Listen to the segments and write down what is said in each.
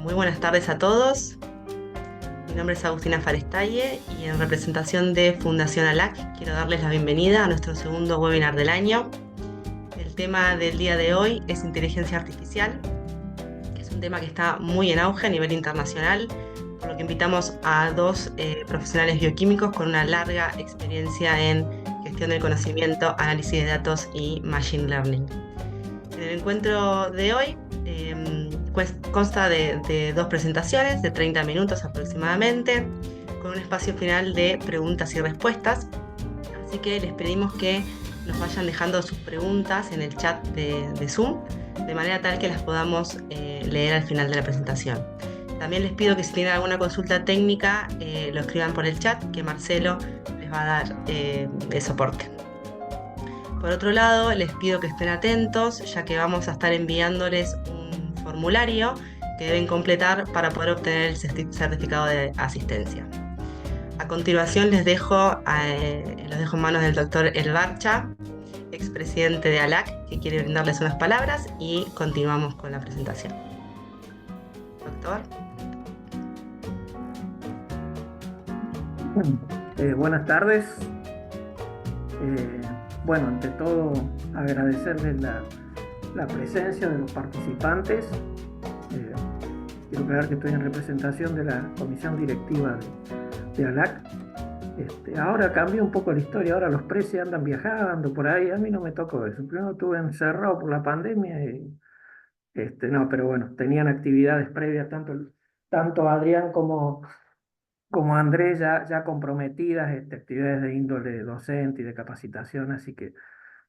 Muy buenas tardes a todos. Mi nombre es Agustina Farestalle y en representación de Fundación ALAC quiero darles la bienvenida a nuestro segundo webinar del año. El tema del día de hoy es inteligencia artificial, que es un tema que está muy en auge a nivel internacional, por lo que invitamos a dos profesionales bioquímicos con una larga experiencia en gestión del conocimiento, análisis de datos y machine learning. En el encuentro de hoy consta de dos presentaciones de 30 minutos aproximadamente, con un espacio final de preguntas y respuestas. Así que les pedimos que nos vayan dejando sus preguntas en el chat de Zoom, de manera tal que las podamos leer al final de la presentación. También les pido que si tienen alguna consulta técnica, lo escriban por el chat, que Marcelo les va a dar el soporte. Por otro lado, les pido que estén atentos, ya que vamos a estar enviándoles un formulario que deben completar para poder obtener el certificado de asistencia. A continuación los dejo en manos del doctor El Barcha, expresidente de ALAC, que quiere brindarles unas palabras y continuamos con la presentación. Doctor. Buenas tardes. Bueno, ante todo agradecerles la presencia de los participantes. Quiero aclarar que estoy en representación de la comisión directiva de ALAC. Ahora cambió un poco la historia, ahora los precios andan viajando por ahí, a mí no me tocó eso. Primero estuve encerrado por la pandemia y no, pero bueno, tenían actividades previas, tanto Adrián como Andrés ya comprometidas, actividades de índole docente y de capacitación, así que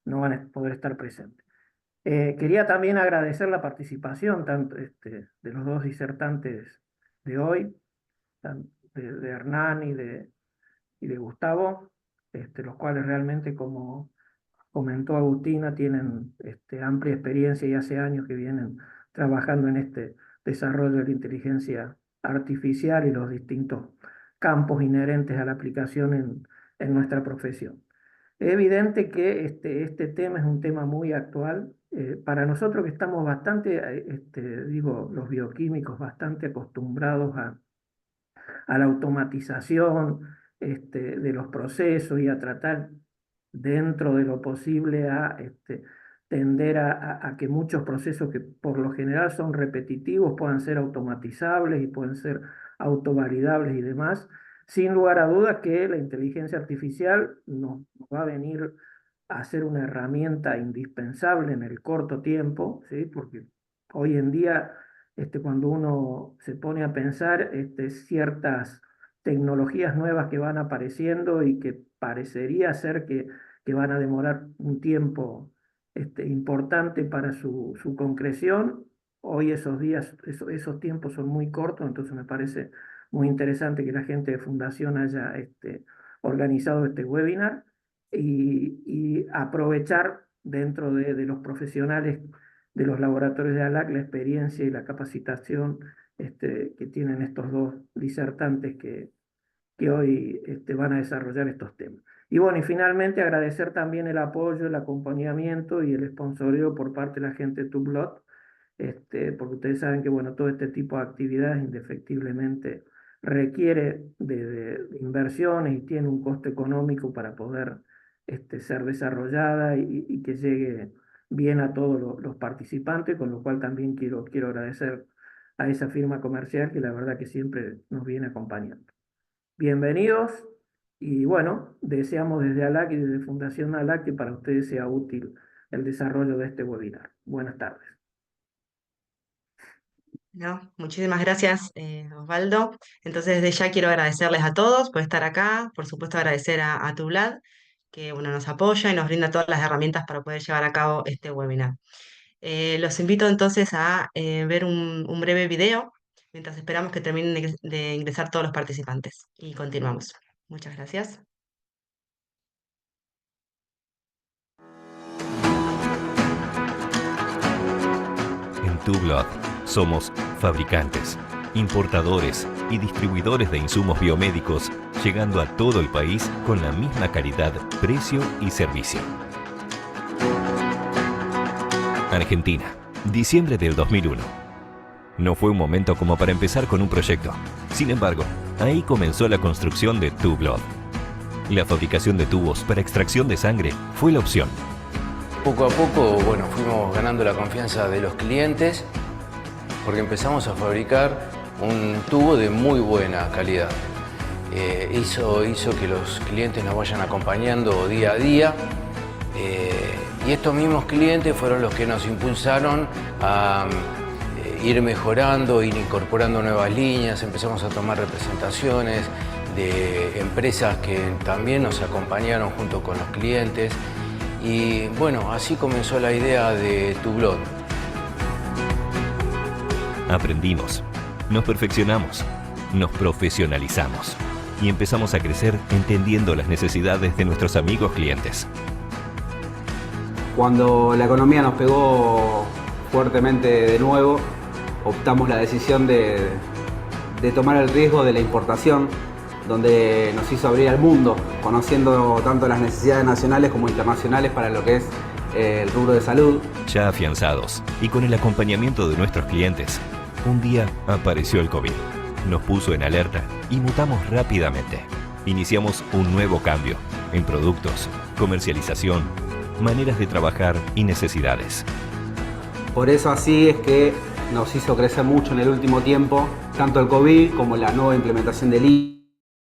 no van a poder estar presentes. Quería también agradecer la participación tanto de los dos disertantes de hoy, de Hernán y de Gustavo, los cuales realmente, como comentó Agustina, tienen amplia experiencia y hace años que vienen trabajando en este desarrollo de la inteligencia artificial y los distintos campos inherentes a la aplicación en nuestra profesión. Es evidente que este tema es un tema muy actual. Para nosotros que estamos bastante, los bioquímicos, bastante acostumbrados a la automatización de los procesos y a tratar dentro de lo posible a tender a que muchos procesos que por lo general son repetitivos puedan ser automatizables y pueden ser autovalidables y demás. Sin lugar a dudas que la inteligencia artificial nos va a venir a ser una herramienta indispensable en el corto tiempo, ¿sí? Porque hoy en día, cuando uno se pone a pensar, ciertas tecnologías nuevas que van apareciendo y que parecería ser que van a demorar un tiempo importante para su concreción. Hoy esos tiempos son muy cortos, entonces me parece muy interesante que la gente de Fundación haya organizado este webinar y aprovechar dentro de los profesionales de los laboratorios de ALAC la experiencia y la capacitación que tienen estos dos disertantes que hoy van a desarrollar estos temas. Y bueno, y finalmente agradecer también el apoyo, el acompañamiento y el sponsoreo por parte de la gente de Tublot, porque ustedes saben que bueno, todo este tipo de actividades indefectiblemente requiere de inversiones y tiene un costo económico para poder ser desarrollada y que llegue bien a todos los participantes, con lo cual también quiero agradecer a esa firma comercial que la verdad que siempre nos viene acompañando. Bienvenidos y bueno, deseamos desde ALAC y desde Fundación ALAC que para ustedes sea útil el desarrollo de este webinar. Buenas tardes. No, muchísimas gracias, Osvaldo. Entonces, desde ya quiero agradecerles a todos por estar acá, por supuesto agradecer a Tublad, que bueno, nos apoya y nos brinda todas las herramientas para poder llevar a cabo este webinar. Los invito entonces a ver un breve video mientras esperamos que terminen de ingresar todos los participantes y continuamos. Muchas gracias. En Tublot somos fabricantes, importadores y distribuidores de insumos biomédicos, llegando a todo el país con la misma calidad, precio y servicio. Argentina, diciembre del 2001. No fue un momento como para empezar con un proyecto. Sin embargo, ahí comenzó la construcción de Two Blood. La fabricación de tubos para extracción de sangre fue la opción. Poco a poco, bueno, fuimos ganando la confianza de los clientes porque empezamos a fabricar un tubo de muy buena calidad. Hizo que los clientes nos vayan acompañando día a día y estos mismos clientes fueron los que nos impulsaron a ir mejorando, ir incorporando nuevas líneas. Empezamos a tomar representaciones de empresas que también nos acompañaron junto con los clientes y bueno, así comenzó la idea de Two Blood. Aprendimos, nos perfeccionamos, nos profesionalizamos y empezamos a crecer entendiendo las necesidades de nuestros amigos clientes. Cuando la economía nos pegó fuertemente de nuevo, optamos la decisión de tomar el riesgo de la importación, donde nos hizo abrir al mundo, conociendo tanto las necesidades nacionales como internacionales para lo que es el rubro de salud. Ya afianzados y con el acompañamiento de nuestros clientes, un día apareció el COVID. Nos puso en alerta y mutamos rápidamente. Iniciamos un nuevo cambio en productos, comercialización, maneras de trabajar y necesidades. Por eso así es que nos hizo crecer mucho en el último tiempo, tanto el COVID como la nueva implementación de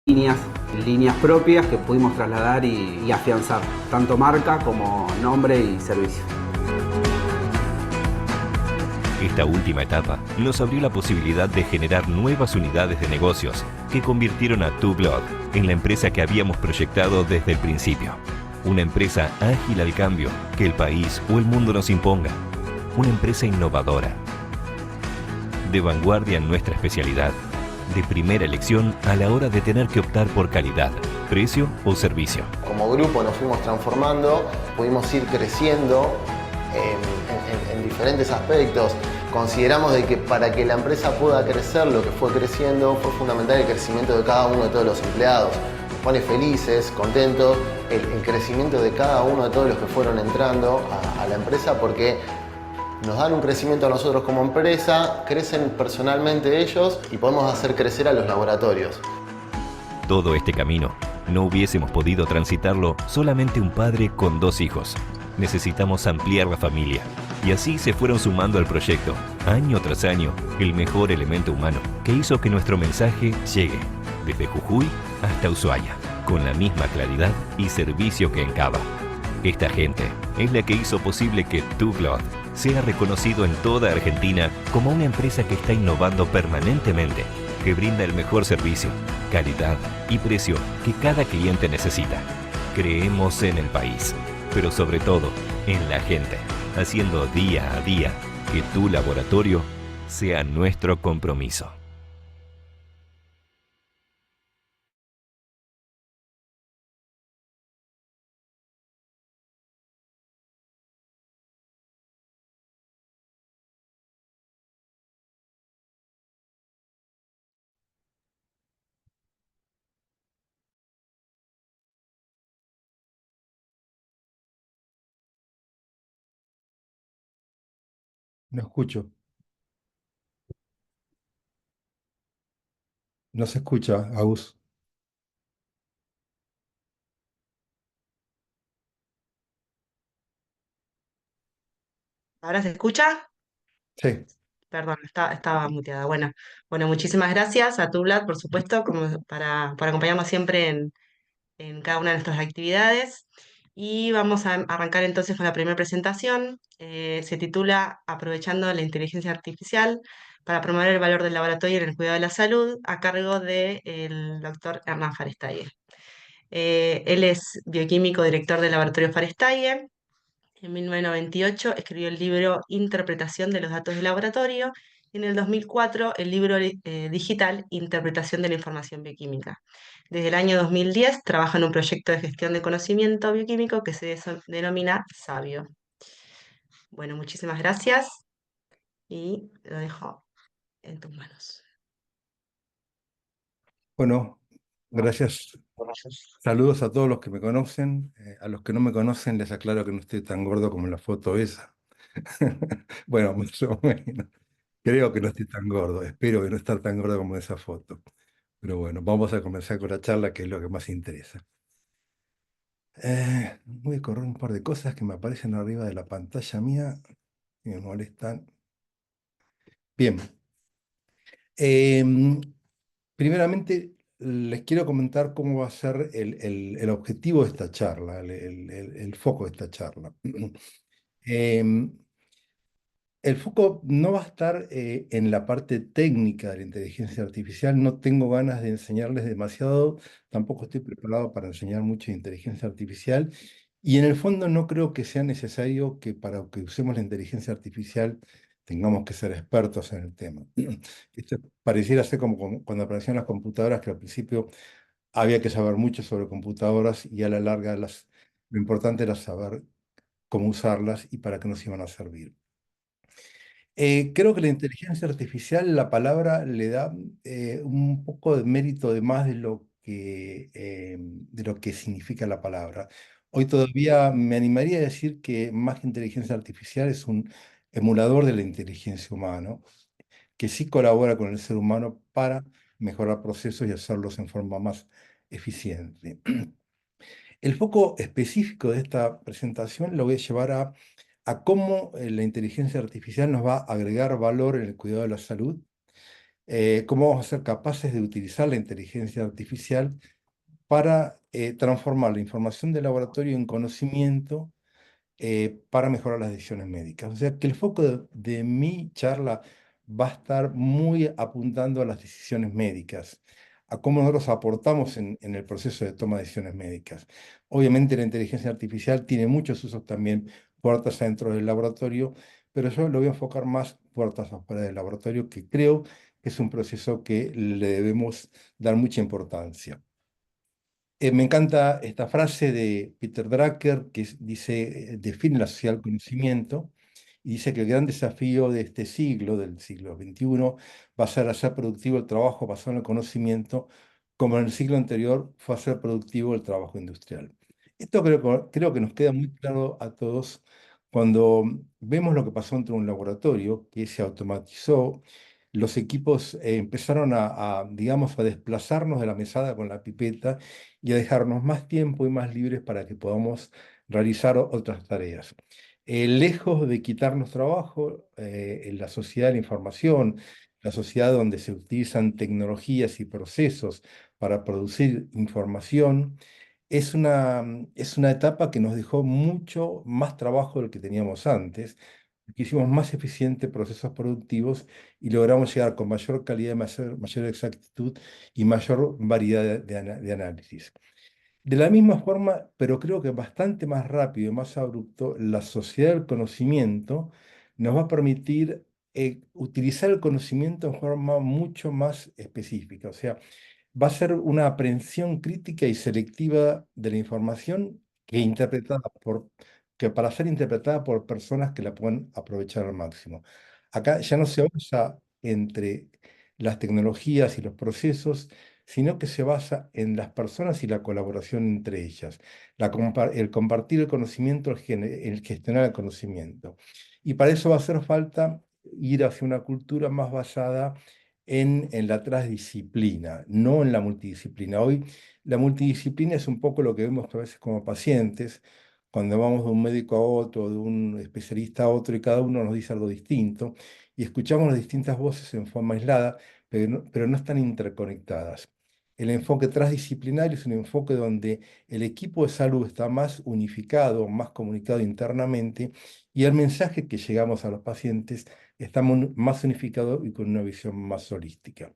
líneas propias que pudimos trasladar y afianzar, tanto marca como nombre y servicio. Esta última etapa nos abrió la posibilidad de generar nuevas unidades de negocios que convirtieron a Two Blood en la empresa que habíamos proyectado desde el principio. Una empresa ágil al cambio que el país o el mundo nos imponga. Una empresa innovadora, de vanguardia en nuestra especialidad, de primera elección a la hora de tener que optar por calidad, precio o servicio. Como grupo nos fuimos transformando, pudimos ir creciendo en diferentes aspectos. Consideramos de que para que la empresa pueda crecer, lo que fue creciendo, fue fundamental el crecimiento de cada uno de todos los empleados. Nos pone felices, contentos, el crecimiento de cada uno de todos los que fueron entrando a la empresa, porque nos dan un crecimiento a nosotros como empresa, crecen personalmente ellos y podemos hacer crecer a los laboratorios. Todo este camino no hubiésemos podido transitarlo solamente un padre con 2 hijos. Necesitamos ampliar la familia y así se fueron sumando al proyecto, año tras año, el mejor elemento humano que hizo que nuestro mensaje llegue desde Jujuy hasta Ushuaia, con la misma claridad y servicio que en Cava. Esta gente es la que hizo posible que Two Blood sea reconocido en toda Argentina como una empresa que está innovando permanentemente, que brinda el mejor servicio, calidad y precio que cada cliente necesita. Creemos en el país, pero sobre todo en la gente, haciendo día a día que tu laboratorio sea nuestro compromiso. No escucho. No se escucha, Agus. ¿Ahora se escucha? Sí. Perdón, estaba muteada. Bueno, muchísimas gracias a Tublat, por supuesto, como para acompañarnos siempre en cada una de nuestras actividades. Y vamos a arrancar entonces con la primera presentación. Se titula Aprovechando la inteligencia artificial para promover el valor del laboratorio en el cuidado de la salud, a cargo del doctor Hernán Farestaye. Él es bioquímico, director del laboratorio Farestaye. En 1998 escribió el libro Interpretación de los datos de laboratorio y en el 2004 el libro digital Interpretación de la información bioquímica. Desde el año 2010 trabaja en un proyecto de gestión de conocimiento bioquímico que se denomina Sabio. Bueno, muchísimas gracias y lo dejo en tus manos. Bueno, gracias. Saludos a todos los que me conocen. A los que no me conocen les aclaro que no estoy tan gordo como en la foto esa. Bueno, más o menos. Creo que no estoy tan gordo, espero que no estar tan gordo como en esa foto. Pero bueno, vamos a comenzar con la charla, que es lo que más interesa. Voy a correr un par de cosas que me aparecen arriba de la pantalla mía y me molestan. Bien. Em, Primeramente, les quiero comentar cómo va a ser el objetivo de esta charla, el foco de esta charla. Em, El foco no va a estar en la parte técnica de la inteligencia artificial. No tengo ganas de enseñarles demasiado, tampoco estoy preparado para enseñar mucho de inteligencia artificial. Y en el fondo no creo que sea necesario que para que usemos la inteligencia artificial tengamos que ser expertos en el tema. Esto pareciera ser como cuando aparecieron las computadoras, que al principio había que saber mucho sobre computadoras y a la larga lo importante era saber cómo usarlas y para qué nos iban a servir. Creo que la inteligencia artificial, la palabra le da un poco de mérito de más de lo que significa la palabra. Hoy todavía me animaría a decir que más que inteligencia artificial es un emulador de la inteligencia humana, que sí colabora con el ser humano para mejorar procesos y hacerlos en forma más eficiente. El foco específico de esta presentación lo voy a llevar a cómo la inteligencia artificial nos va a agregar valor en el cuidado de la salud, cómo vamos a ser capaces de utilizar la inteligencia artificial para transformar la información del laboratorio en conocimiento para mejorar las decisiones médicas. O sea que el foco de mi charla va a estar muy apuntando a las decisiones médicas, a cómo nosotros aportamos en el proceso de toma de decisiones médicas. Obviamente la inteligencia artificial tiene muchos usos también puertas adentro del laboratorio, pero yo lo voy a enfocar más puertas afuera del laboratorio, que creo que es un proceso que le debemos dar mucha importancia. Me encanta esta frase de Peter Drucker que dice, define la sociedad del conocimiento y dice que el gran desafío de este siglo, del siglo XXI, va a ser hacer productivo el trabajo basado en el conocimiento, como en el siglo anterior fue hacer productivo el trabajo industrial. Esto creo que nos queda muy claro a todos cuando vemos lo que pasó entre un laboratorio que se automatizó. Los equipos empezaron digamos, a desplazarnos de la mesada con la pipeta y a dejarnos más tiempo y más libres para que podamos realizar otras tareas. Lejos de quitarnos trabajo, en la sociedad de la información, la sociedad donde se utilizan tecnologías y procesos para producir información, es una etapa que nos dejó mucho más trabajo del que teníamos antes, que hicimos más eficientes procesos productivos y logramos llegar con mayor calidad, mayor exactitud y mayor variedad de análisis. De la misma forma, pero creo que bastante más rápido y más abrupto, la sociedad del conocimiento nos va a permitir utilizar el conocimiento en forma mucho más específica. O sea, va a ser una aprehensión crítica y selectiva de la información que para ser interpretada por personas que la puedan aprovechar al máximo. Acá ya no se basa entre las tecnologías y los procesos, sino que se basa en las personas y la colaboración entre ellas, el compartir el conocimiento, el gestionar el conocimiento. Y para eso va a hacer falta ir hacia una cultura más basada en la transdisciplina, no en la multidisciplina. Hoy la multidisciplina es un poco lo que vemos a veces como pacientes, cuando vamos de un médico a otro, de un especialista a otro, y cada uno nos dice algo distinto, y escuchamos las distintas voces en forma aislada, pero no están interconectadas. El enfoque transdisciplinario es un enfoque donde el equipo de salud está más unificado, más comunicado internamente, y el mensaje que llegamos a los pacientes está más unificado y con una visión más holística.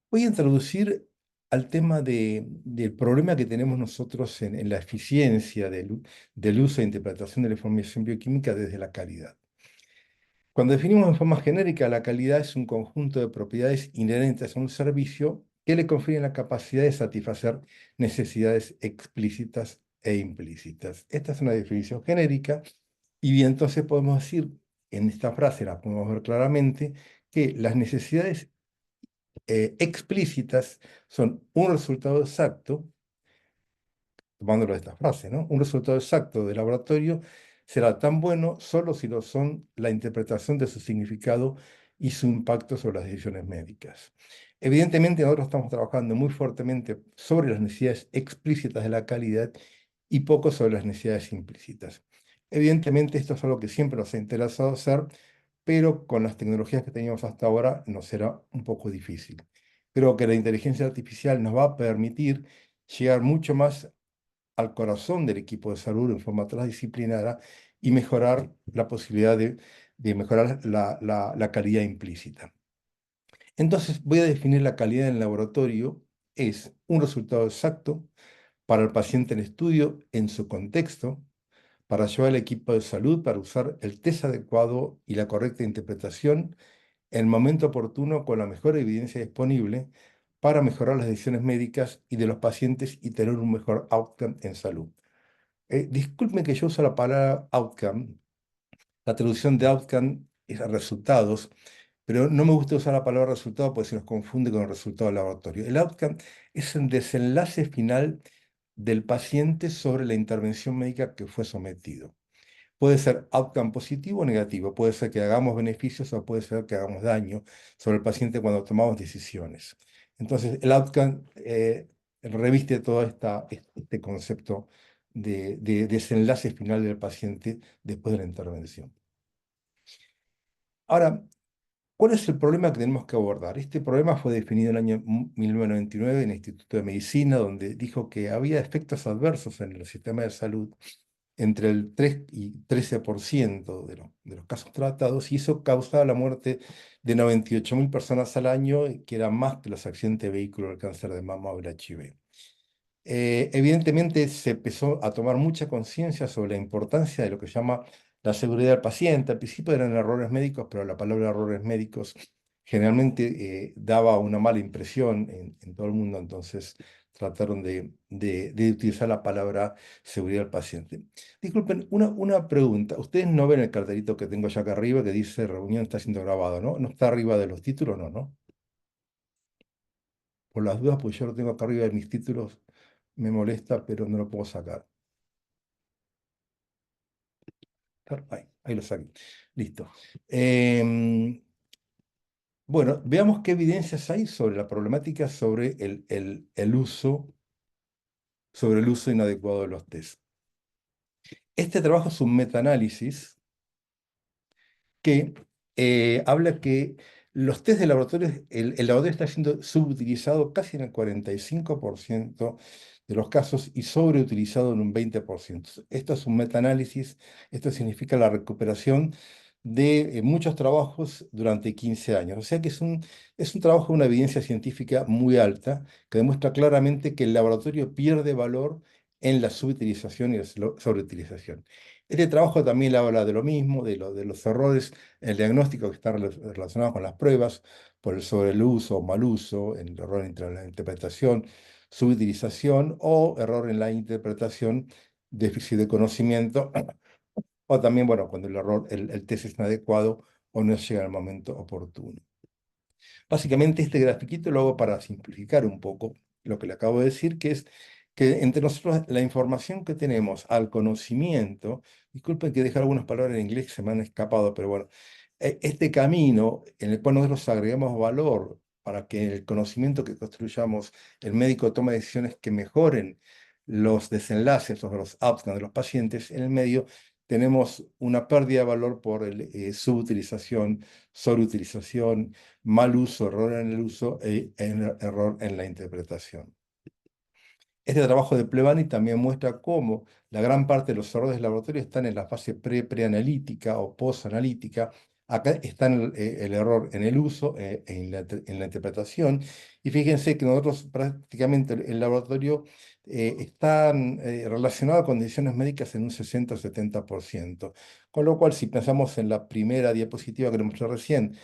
Voy a introducir al tema del problema que tenemos nosotros en la eficiencia del uso e interpretación de la información bioquímica desde la calidad. Cuando definimos en forma genérica, la calidad es un conjunto de propiedades inherentes a un servicio que le confieren la capacidad de satisfacer necesidades explícitas e implícitas. Esta es una definición genérica y bien, entonces podemos decir, en esta frase la podemos ver claramente, que las necesidades explícitas son un resultado exacto, tomándolo de esta frase, ¿no? Un resultado exacto del laboratorio será tan bueno solo si lo son la interpretación de su significado y su impacto sobre las decisiones médicas. Evidentemente, nosotros estamos trabajando muy fuertemente sobre las necesidades explícitas de la calidad y poco sobre las necesidades implícitas. Evidentemente, esto es algo que siempre nos ha interesado hacer, pero con las tecnologías que teníamos hasta ahora nos será un poco difícil. Creo que la inteligencia artificial nos va a permitir llegar mucho más al corazón del equipo de salud en forma transdisciplinaria y mejorar la posibilidad de mejorar la calidad implícita. Entonces, voy a definir la calidad en el laboratorio. Es un resultado exacto para el paciente en estudio en su contexto, para ayudar al equipo de salud para usar el test adecuado y la correcta interpretación en el momento oportuno con la mejor evidencia disponible para mejorar las decisiones médicas y de los pacientes y tener un mejor outcome en salud. Disculpen que yo uso la palabra outcome. La traducción de outcome es a resultados, pero no me gusta usar la palabra resultado porque se nos confunde con el resultado del laboratorio. El outcome es el desenlace final del paciente sobre la intervención médica que fue sometido. Puede ser outcome positivo o negativo, puede ser que hagamos beneficios o puede ser que hagamos daño sobre el paciente cuando tomamos decisiones. Entonces, el outcome reviste todo este concepto de desenlace final del paciente después de la intervención. Ahora, ¿cuál es el problema que tenemos que abordar? Este problema fue definido en el año 1999 en el Instituto de Medicina, donde dijo que había efectos adversos en el sistema de salud entre el 3 y 13% de los casos tratados, y eso causaba la muerte de 98.000 personas al año, que era más que los accidentes de vehículo, el cáncer de mama o el HIV. Evidentemente se empezó a tomar mucha conciencia sobre la importancia de lo que se llama la seguridad del paciente. Al principio eran errores médicos, pero la palabra errores médicos generalmente daba una mala impresión en todo el mundo, entonces trataron de utilizar la palabra seguridad del paciente. Disculpen, una pregunta. Ustedes no ven el cartelito que tengo ya acá arriba que dice reunión está siendo grabado, ¿no? ¿No está arriba de los títulos? No, ¿no? Por las dudas, pues yo lo tengo acá arriba de mis títulos, me molesta, pero no lo puedo sacar. Ahí lo saqué. Listo. Bueno, veamos qué evidencias hay sobre la problemática sobre el uso inadecuado de los test. Este trabajo es un metaanálisis que habla que los test de laboratorio, el laboratorio está siendo subutilizado casi en el 45% de los casos y sobreutilizado en un 20%. Esto es un metaanálisis, esto significa la recuperación de muchos trabajos durante 15 años. O sea que es un trabajo de una evidencia científica muy alta que demuestra claramente que el laboratorio pierde valor en la subutilización y la sobreutilización. Este trabajo también habla de lo mismo, de los errores en el diagnóstico que están relacionados con las pruebas, por el sobre el uso o mal uso, el error en la interpretación, subutilización o error en la interpretación, déficit de conocimiento, o también, bueno, cuando el test es inadecuado o no llega al momento oportuno. Básicamente este grafiquito lo hago para simplificar un poco lo que le acabo de decir, que es que entre nosotros la información que tenemos al conocimiento, disculpen que dejar algunas palabras en inglés que se me han escapado, pero bueno, este camino en el cual nosotros agregamos valor para que el conocimiento que construyamos, el médico tome decisiones que mejoren los desenlaces o los outcomes de los pacientes, en el medio tenemos una pérdida de valor por subutilización, sobreutilización, mal uso, error en el uso error en la interpretación. Este trabajo de Plevani también muestra cómo la gran parte de los errores del laboratorio están en la fase preanalítica o posanalítica. Acá está el error en el uso, en la interpretación. Y fíjense que nosotros prácticamente el laboratorio está relacionado con decisiones médicas en un 60 o 70%. Con lo cual, si pensamos en la primera diapositiva que le mostré recién,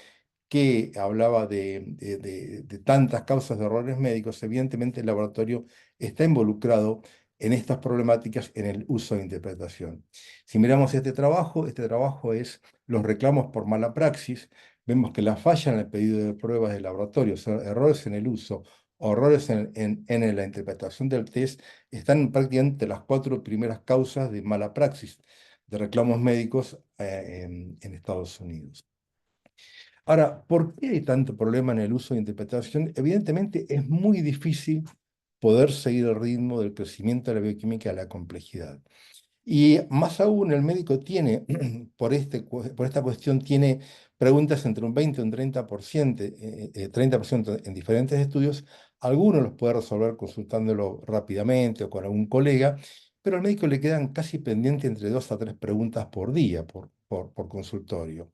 que hablaba de tantas causas de errores médicos, evidentemente el laboratorio está involucrado en estas problemáticas en el uso de interpretación. Si miramos este trabajo es los reclamos por mala praxis. Vemos que la falla en el pedido de pruebas del laboratorio, o sea, errores en el uso o errores en la interpretación del test, están prácticamente las 4 primeras causas de mala praxis de reclamos médicos en Estados Unidos. Ahora, ¿por qué hay tanto problema en el uso de interpretación? Evidentemente es muy difícil poder seguir el ritmo del crecimiento de la bioquímica a la complejidad. Y más aún, el médico tiene, por esta cuestión, tiene preguntas entre un 20 y un 30% en diferentes estudios. Algunos los puede resolver consultándolo rápidamente o con algún colega, pero al médico le quedan casi pendientes entre 2 a 3 preguntas por día, por consultorio.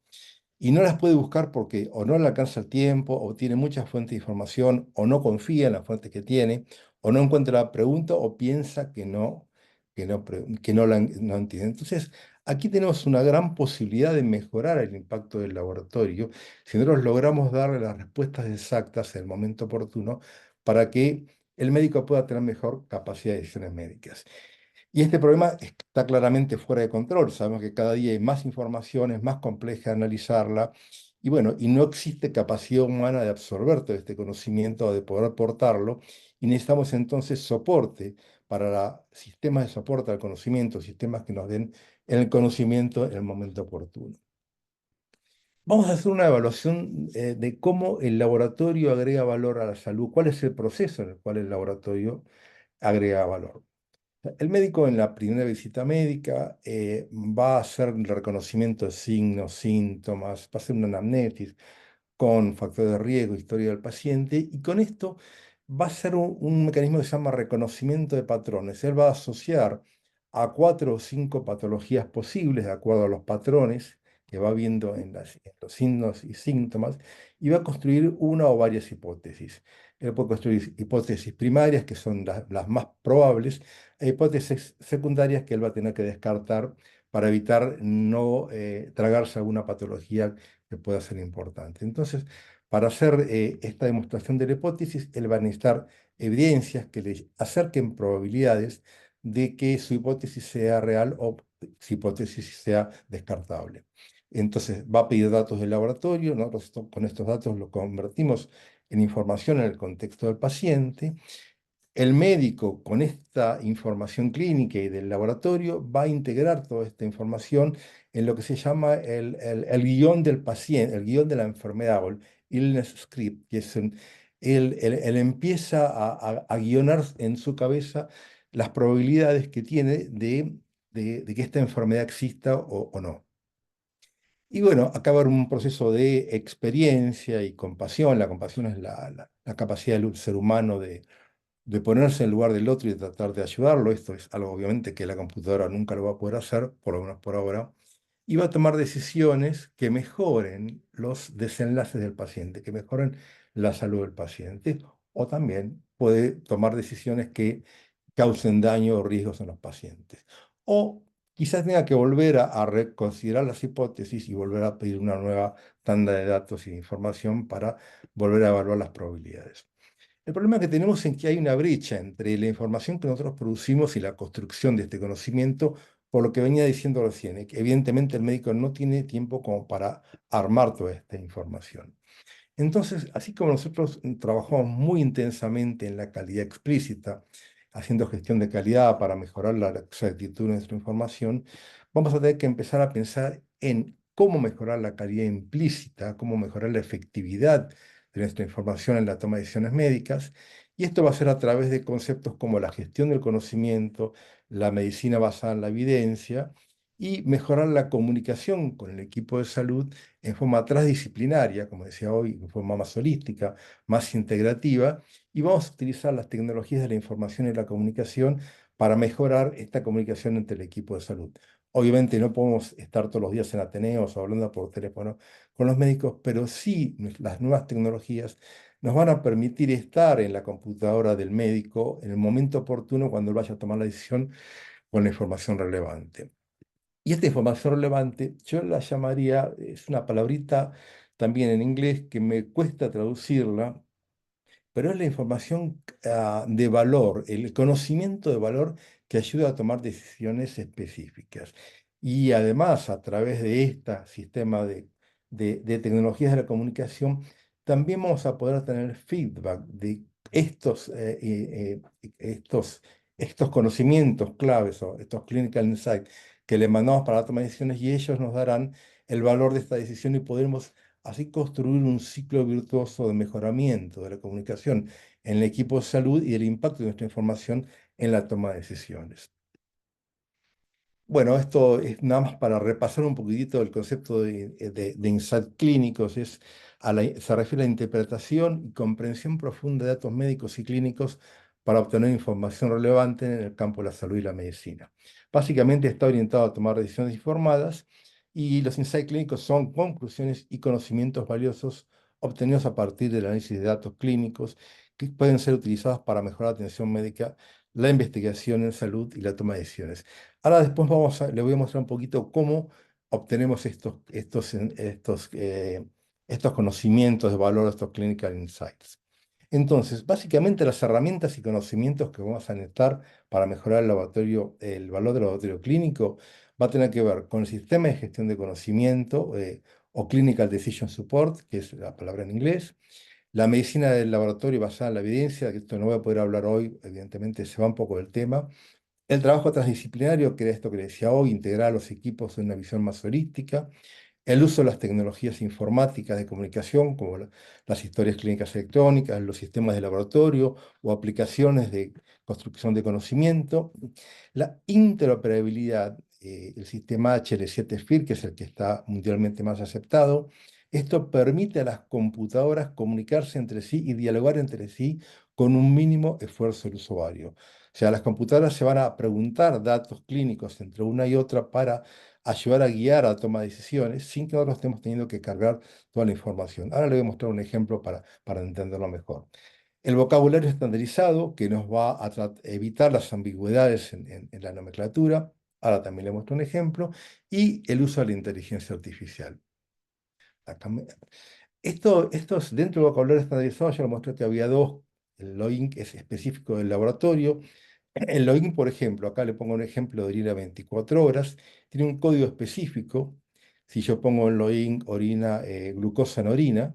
Y no las puede buscar porque o no le alcanza el tiempo, o tiene muchas fuentes de información, o no confía en las fuentes que tiene, o no encuentra la pregunta, o piensa que no entiende. Entonces, aquí tenemos una gran posibilidad de mejorar el impacto del laboratorio si nosotros logramos darle las respuestas exactas en el momento oportuno para que el médico pueda tener mejor capacidad de decisiones médicas. Y este problema está claramente fuera de control. Sabemos que cada día hay más información, es más compleja analizarla. Y bueno, y no existe capacidad humana de absorber todo este conocimiento o de poder aportarlo. Y necesitamos entonces soporte para sistemas de soporte al conocimiento, sistemas que nos den el conocimiento en el momento oportuno. Vamos a hacer una evaluación de cómo el laboratorio agrega valor a la salud, cuál es el proceso en el cual el laboratorio agrega valor. El médico en la primera visita médica va a hacer el reconocimiento de signos, síntomas, va a hacer una anamnesis con factor de riesgo, historia del paciente, y con esto va a ser un mecanismo que se llama reconocimiento de patrones. Él va a asociar a 4 o 5 patologías posibles de acuerdo a los patrones que va viendo en los signos y síntomas, y va a construir una o varias hipótesis. Él puede construir hipótesis primarias, que son las más probables, e hipótesis secundarias que él va a tener que descartar para evitar no tragarse alguna patología que pueda ser importante. Entonces, para hacer esta demostración de la hipótesis, él va a necesitar evidencias que le acerquen probabilidades de que su hipótesis sea real o su hipótesis sea descartable. Entonces, va a pedir datos del laboratorio, nosotros con estos datos los convertimos en información en el contexto del paciente. El médico, con esta información clínica y del laboratorio, va a integrar toda esta información en lo que se llama el guión del paciente, el guión de la enfermedad o el illness script, que es él empieza a guionar en su cabeza las probabilidades que tiene de que esta enfermedad exista o no. Y bueno, acá va a haber un proceso de experiencia y compasión. La compasión es la capacidad del ser humano de ponerse en lugar del otro y de tratar de ayudarlo. Esto es algo obviamente que la computadora nunca lo va a poder hacer, por lo menos por ahora. Y va a tomar decisiones que mejoren los desenlaces del paciente, que mejoren la salud del paciente. O también puede tomar decisiones que causen daño o riesgos en los pacientes. O quizás tenga que volver a reconsiderar las hipótesis y volver a pedir una nueva tanda de datos y de información para volver a evaluar las probabilidades. El problema que tenemos es que hay una brecha entre la información que nosotros producimos y la construcción de este conocimiento, por lo que venía diciendo recién, que evidentemente el médico no tiene tiempo como para armar toda esta información. Entonces, así como nosotros trabajamos muy intensamente en la calidad explícita, haciendo gestión de calidad para mejorar la exactitud de nuestra información, vamos a tener que empezar a pensar en cómo mejorar la calidad implícita, cómo mejorar la efectividad de nuestra información en la toma de decisiones médicas. Y esto va a ser a través de conceptos como la gestión del conocimiento, la medicina basada en la evidencia y mejorar la comunicación con el equipo de salud en forma transdisciplinaria, como decía hoy, en forma más holística, más integrativa, y vamos a utilizar las tecnologías de la información y la comunicación para mejorar esta comunicación entre el equipo de salud. Obviamente no podemos estar todos los días en Ateneos o hablando por teléfono con los médicos, pero sí las nuevas tecnologías nos van a permitir estar en la computadora del médico en el momento oportuno cuando él vaya a tomar la decisión con la información relevante. Y esta información relevante, yo la llamaría, es una palabrita también en inglés que me cuesta traducirla, pero es la información de valor, el conocimiento de valor que ayuda a tomar decisiones específicas. Y además, a través de este sistema de tecnologías de la comunicación, también vamos a poder tener feedback de estos conocimientos claves o estos clinical insights que le mandamos para la toma de decisiones y ellos nos darán el valor de esta decisión y podremos así construir un ciclo virtuoso de mejoramiento de la comunicación en el equipo de salud y el impacto de nuestra información en la toma de decisiones. Bueno, esto es nada más para repasar un poquitito el concepto de insight clínicos. Se refiere a la interpretación y comprensión profunda de datos médicos y clínicos para obtener información relevante en el campo de la salud y la medicina. Básicamente está orientado a tomar decisiones informadas y los insights clínicos son conclusiones y conocimientos valiosos obtenidos a partir del análisis de datos clínicos que pueden ser utilizados para mejorar la atención médica, la investigación en salud y la toma de decisiones. Ahora después le voy a mostrar un poquito cómo obtenemos estos conocimientos de valor, estos clinical insights. Entonces, básicamente las herramientas y conocimientos que vamos a necesitar para mejorar el valor del laboratorio clínico va a tener que ver con el sistema de gestión de conocimiento o Clinical Decision Support, que es la palabra en inglés, la medicina del laboratorio basada en la evidencia, que esto no voy a poder hablar hoy, evidentemente se va un poco del tema, el trabajo transdisciplinario, que era esto que le decía hoy, integrar a los equipos en una visión más holística, el uso de las tecnologías informáticas de comunicación, como las historias clínicas electrónicas, los sistemas de laboratorio o aplicaciones de construcción de conocimiento, la interoperabilidad, el sistema HL7 FIR, que es el que está mundialmente más aceptado. Esto permite a las computadoras comunicarse entre sí y dialogar entre sí con un mínimo esfuerzo del usuario. O sea, las computadoras se van a preguntar datos clínicos entre una y otra para ayudar a guiar a la toma de decisiones sin que nosotros estemos teniendo que cargar toda la información. Ahora le voy a mostrar un ejemplo para entenderlo mejor. El vocabulario estandarizado que nos va a evitar las ambigüedades en la nomenclatura. Ahora también le muestro un ejemplo. Y el uso de la inteligencia artificial. Acá estos dentro del vocabulario estandarizado, ya lo mostré que había dos. El login es específico del laboratorio. El login, por ejemplo, acá le pongo un ejemplo de orina 24 horas, tiene un código específico. Si yo pongo en login orina, glucosa en orina,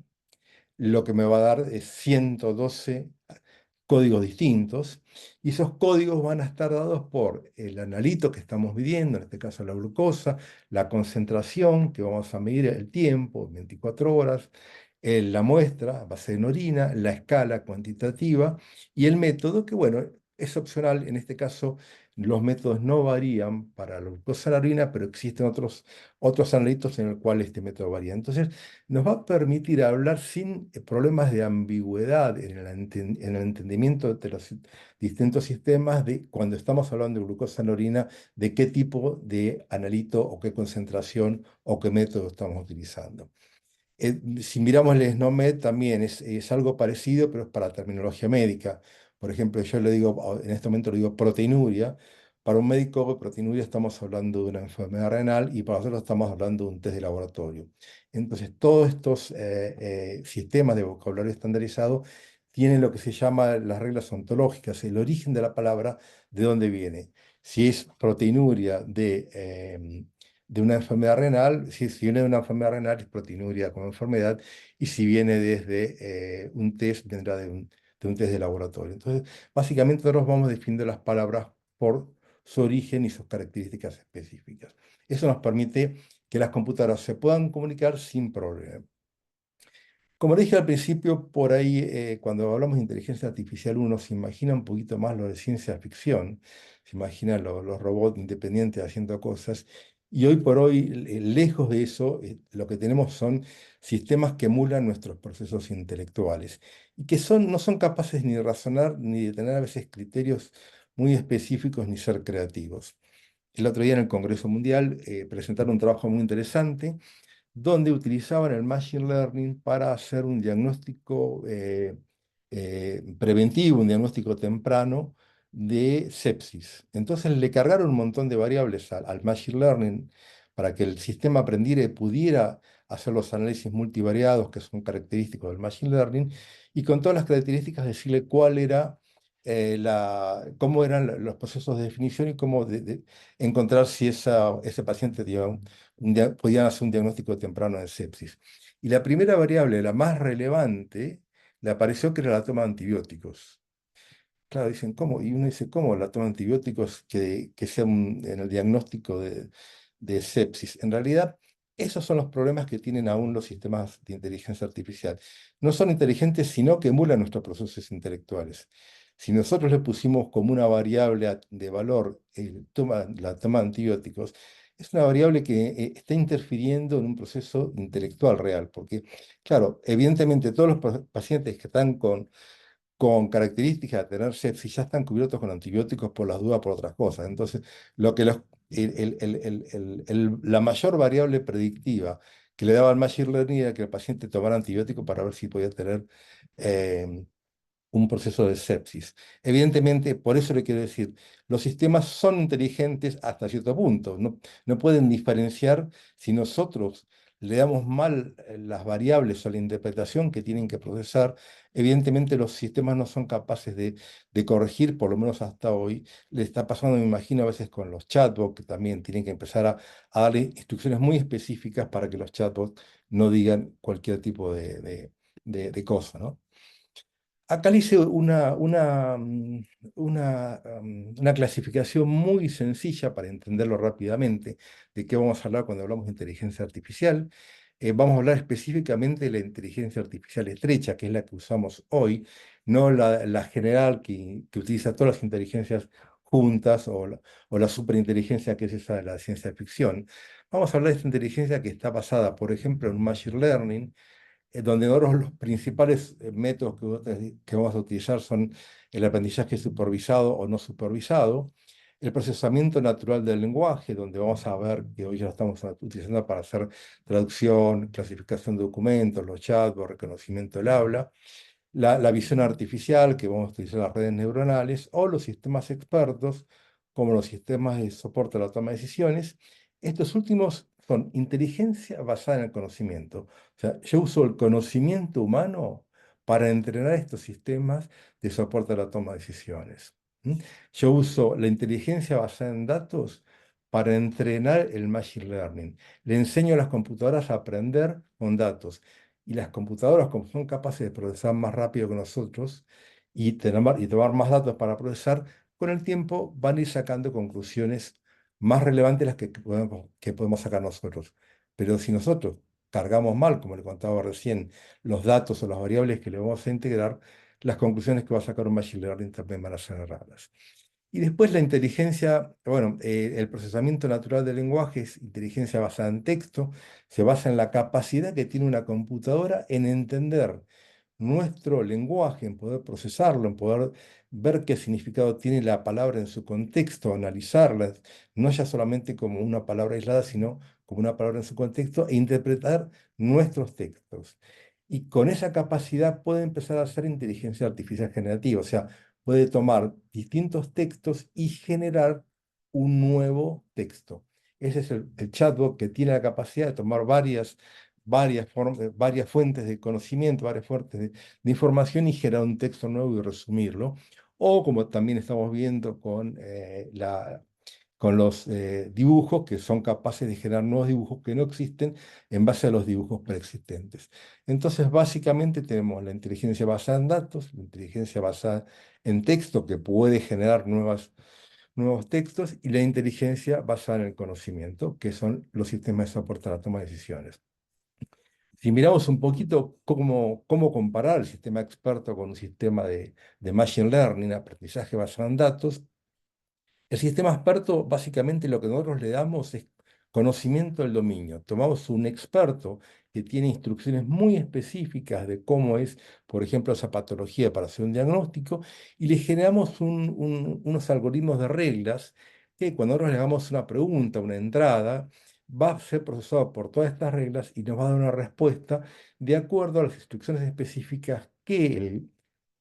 lo que me va a dar es 112 códigos distintos, y esos códigos van a estar dados por el analito que estamos midiendo, en este caso la glucosa, la concentración, que vamos a medir el tiempo, 24 horas, la muestra, va a ser en orina, la escala cuantitativa, y el método, que bueno, es opcional. En este caso los métodos no varían para la glucosa en la orina, pero existen otros analitos en el cual este método varía. Entonces, nos va a permitir hablar sin problemas de ambigüedad en el entendimiento de los distintos sistemas de cuando estamos hablando de glucosa en la orina, de qué tipo de analito o qué concentración o qué método estamos utilizando. Si miramos el SNOMED también es algo parecido, pero es para terminología médica. Por ejemplo, yo le digo, en este momento le digo proteinuria. Para un médico de proteinuria estamos hablando de una enfermedad renal y para nosotros estamos hablando de un test de laboratorio. Entonces, todos estos sistemas de vocabulario estandarizado tienen lo que se llama las reglas ontológicas, el origen de la palabra, de dónde viene. Si es proteinuria de una enfermedad renal, si viene de una enfermedad renal es proteinuria como enfermedad, y si viene desde un test, vendrá de un test de laboratorio. Entonces, básicamente nosotros vamos definiendo las palabras por su origen y sus características específicas. Eso nos permite que las computadoras se puedan comunicar sin problema. Como dije al principio, por ahí, cuando hablamos de inteligencia artificial, uno se imagina un poquito más lo de ciencia ficción, se imagina los robots independientes haciendo cosas, y hoy por hoy, lejos de eso, lo que tenemos son sistemas que emulan nuestros procesos intelectuales y que no son capaces ni de razonar ni de tener a veces criterios muy específicos ni ser creativos. El otro día en el Congreso Mundial presentaron un trabajo muy interesante donde utilizaban el Machine Learning para hacer un diagnóstico preventivo, un diagnóstico temprano de sepsis. Entonces le cargaron un montón de variables al Machine Learning para que el sistema aprendiera y pudiera hacer los análisis multivariados que son característicos del Machine Learning, y con todas las características decirle cómo eran los procesos de definición y cómo encontrar si ese paciente podían hacer un diagnóstico temprano de sepsis. Y la primera variable, la más relevante, le apareció que era la toma de antibióticos. claro, dicen, ¿cómo? Y uno dice, ¿cómo la toma de antibióticos que sea en el diagnóstico de sepsis? En realidad, esos son los problemas que tienen aún los sistemas de inteligencia artificial. No son inteligentes, sino que emulan nuestros procesos intelectuales. Si nosotros le pusimos como una variable de valor la toma de antibióticos, es una variable que está interfiriendo en un proceso intelectual real, porque, claro, evidentemente todos los pacientes que están con características de tener sepsis ya están cubiertos con antibióticos por las dudas por otras cosas. Entonces, lo que la mayor variable predictiva que le daba al Machine Learning era que el paciente tomara antibióticos para ver si podía tener eh, un proceso de sepsis. Evidentemente, por eso le quiero decir, los sistemas son inteligentes hasta cierto punto, no pueden diferenciar si nosotros le damos mal las variables o la interpretación que tienen que procesar. Evidentemente los sistemas no son capaces de corregir, por lo menos hasta hoy. Le está pasando, me imagino, a veces con los chatbots, que también tienen que empezar a darle instrucciones muy específicas para que los chatbots no digan cualquier tipo de cosa, ¿no? Acá le hice una clasificación muy sencilla para entenderlo rápidamente de qué vamos a hablar cuando hablamos de inteligencia artificial. Vamos a hablar específicamente de la inteligencia artificial estrecha, que es la que usamos hoy, no la general que utiliza todas las inteligencias juntas o la superinteligencia que es esa de la ciencia ficción. Vamos a hablar de esta inteligencia que está basada, por ejemplo, en Machine Learning, donde nosotros los principales métodos que vamos a utilizar son el aprendizaje supervisado o no supervisado, el procesamiento natural del lenguaje, donde vamos a ver que hoy ya lo estamos utilizando para hacer traducción, clasificación de documentos, los chatbots, reconocimiento del habla, la visión artificial, que vamos a utilizar las redes neuronales, o los sistemas expertos, como los sistemas de soporte a la toma de decisiones. Estos últimos son inteligencia basada en el conocimiento. O sea, yo uso el conocimiento humano para entrenar estos sistemas de soporte a la toma de decisiones. ¿Mm? Yo uso la inteligencia basada en datos para entrenar el machine learning. Le enseño a las computadoras a aprender con datos. Y las computadoras, como son capaces de procesar más rápido que nosotros y tomar más datos para procesar, con el tiempo van a ir sacando conclusiones más relevantes de las que podemos sacar nosotros. Pero si nosotros cargamos mal, como le contaba recién, los datos o las variables que le vamos a integrar, las conclusiones que va a sacar un Machine Learning también van a ser erradas. Y después la inteligencia, bueno, el procesamiento natural del lenguaje es inteligencia basada en texto, se basa en la capacidad que tiene una computadora en entender nuestro lenguaje, en poder procesarlo, en poder ver qué significado tiene la palabra en su contexto, analizarla, no ya solamente como una palabra aislada, sino como una palabra en su contexto, e interpretar nuestros textos. Y con esa capacidad puede empezar a hacer inteligencia artificial generativa, o sea, puede tomar distintos textos y generar un nuevo texto. Ese es el chatbot que tiene la capacidad de tomar varias fuentes de conocimiento, varias fuentes de información y generar un texto nuevo y resumirlo. O como también estamos viendo con los dibujos, que son capaces de generar nuevos dibujos que no existen en base a los dibujos preexistentes. Entonces, básicamente tenemos la inteligencia basada en datos, la inteligencia basada en texto, que puede generar nuevos textos, y la inteligencia basada en el conocimiento, que son los sistemas de soporte a la toma de decisiones. Si miramos un poquito cómo comparar el sistema experto con un sistema de Machine Learning, aprendizaje basado en datos, el sistema experto, básicamente lo que nosotros le damos es conocimiento del dominio. Tomamos un experto que tiene instrucciones muy específicas de cómo es, por ejemplo, esa patología para hacer un diagnóstico, y le generamos unos algoritmos de reglas que cuando nosotros le hagamos una pregunta, una entrada, va a ser procesado por todas estas reglas y nos va a dar una respuesta de acuerdo a las instrucciones específicas que el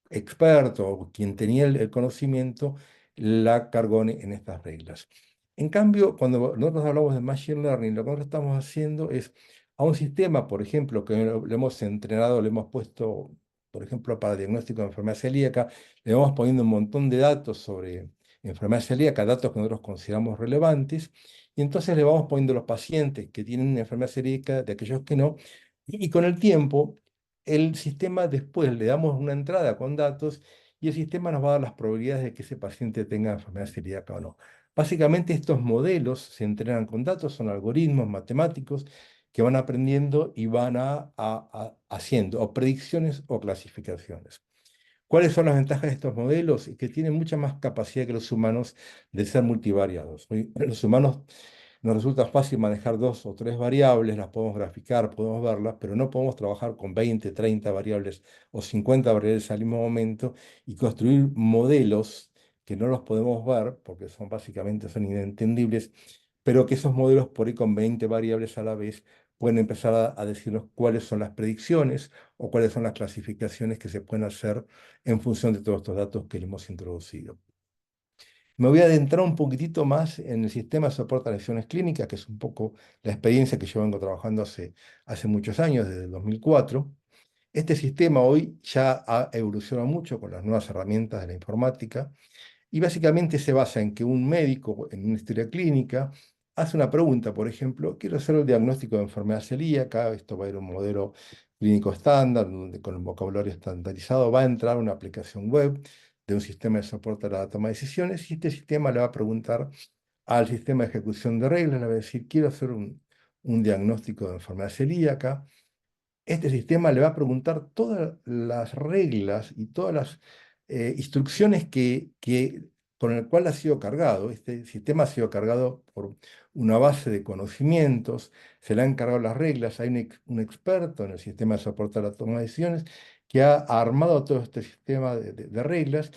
experto o quien tenía el conocimiento la cargó en estas reglas. En cambio, cuando nosotros hablamos de Machine Learning, lo que nosotros estamos haciendo es a un sistema, por ejemplo, que le hemos entrenado, le hemos puesto, por ejemplo, para diagnóstico de enfermedad celíaca, le vamos poniendo un montón de datos sobre enfermedad celíaca, datos que nosotros consideramos relevantes, y entonces le vamos poniendo los pacientes que tienen una enfermedad celíaca, de aquellos que no, y con el tiempo el sistema después le damos una entrada con datos y el sistema nos va a dar las probabilidades de que ese paciente tenga enfermedad celíaca o no. Básicamente estos modelos se entrenan con datos, son algoritmos matemáticos que van aprendiendo y van haciendo o predicciones o clasificaciones. ¿Cuáles son las ventajas de estos modelos? Que tienen mucha más capacidad que los humanos de ser multivariados. Hoy, los humanos nos resulta fácil manejar 2 o 3 variables, las podemos graficar, podemos verlas, pero no podemos trabajar con 20, 30 variables o 50 variables al mismo momento y construir modelos que no los podemos ver porque son inentendibles, pero que esos modelos por ahí con 20 variables a la vez pueden empezar a decirnos cuáles son las predicciones o cuáles son las clasificaciones que se pueden hacer en función de todos estos datos que le hemos introducido. Me voy a adentrar un poquitito más en el sistema de soporte a lesiones clínicas, que es un poco la experiencia que yo vengo trabajando hace muchos años, desde el 2004. Este sistema hoy ya ha evolucionado mucho con las nuevas herramientas de la informática y básicamente se basa en que un médico en una historia clínica hace una pregunta, por ejemplo, quiero hacer el diagnóstico de enfermedad celíaca, esto va a ir a un modelo clínico estándar, donde con el vocabulario estandarizado va a entrar una aplicación web de un sistema de soporte a la toma de decisiones y este sistema le va a preguntar al sistema de ejecución de reglas, le va a decir, quiero hacer un diagnóstico de enfermedad celíaca. Este sistema le va a preguntar todas las reglas y todas las instrucciones con el cual ha sido cargado. Este sistema ha sido cargado por una base de conocimientos, se le han cargado las reglas, hay un experto en el sistema de soporte a la toma de decisiones que ha armado todo este sistema de reglas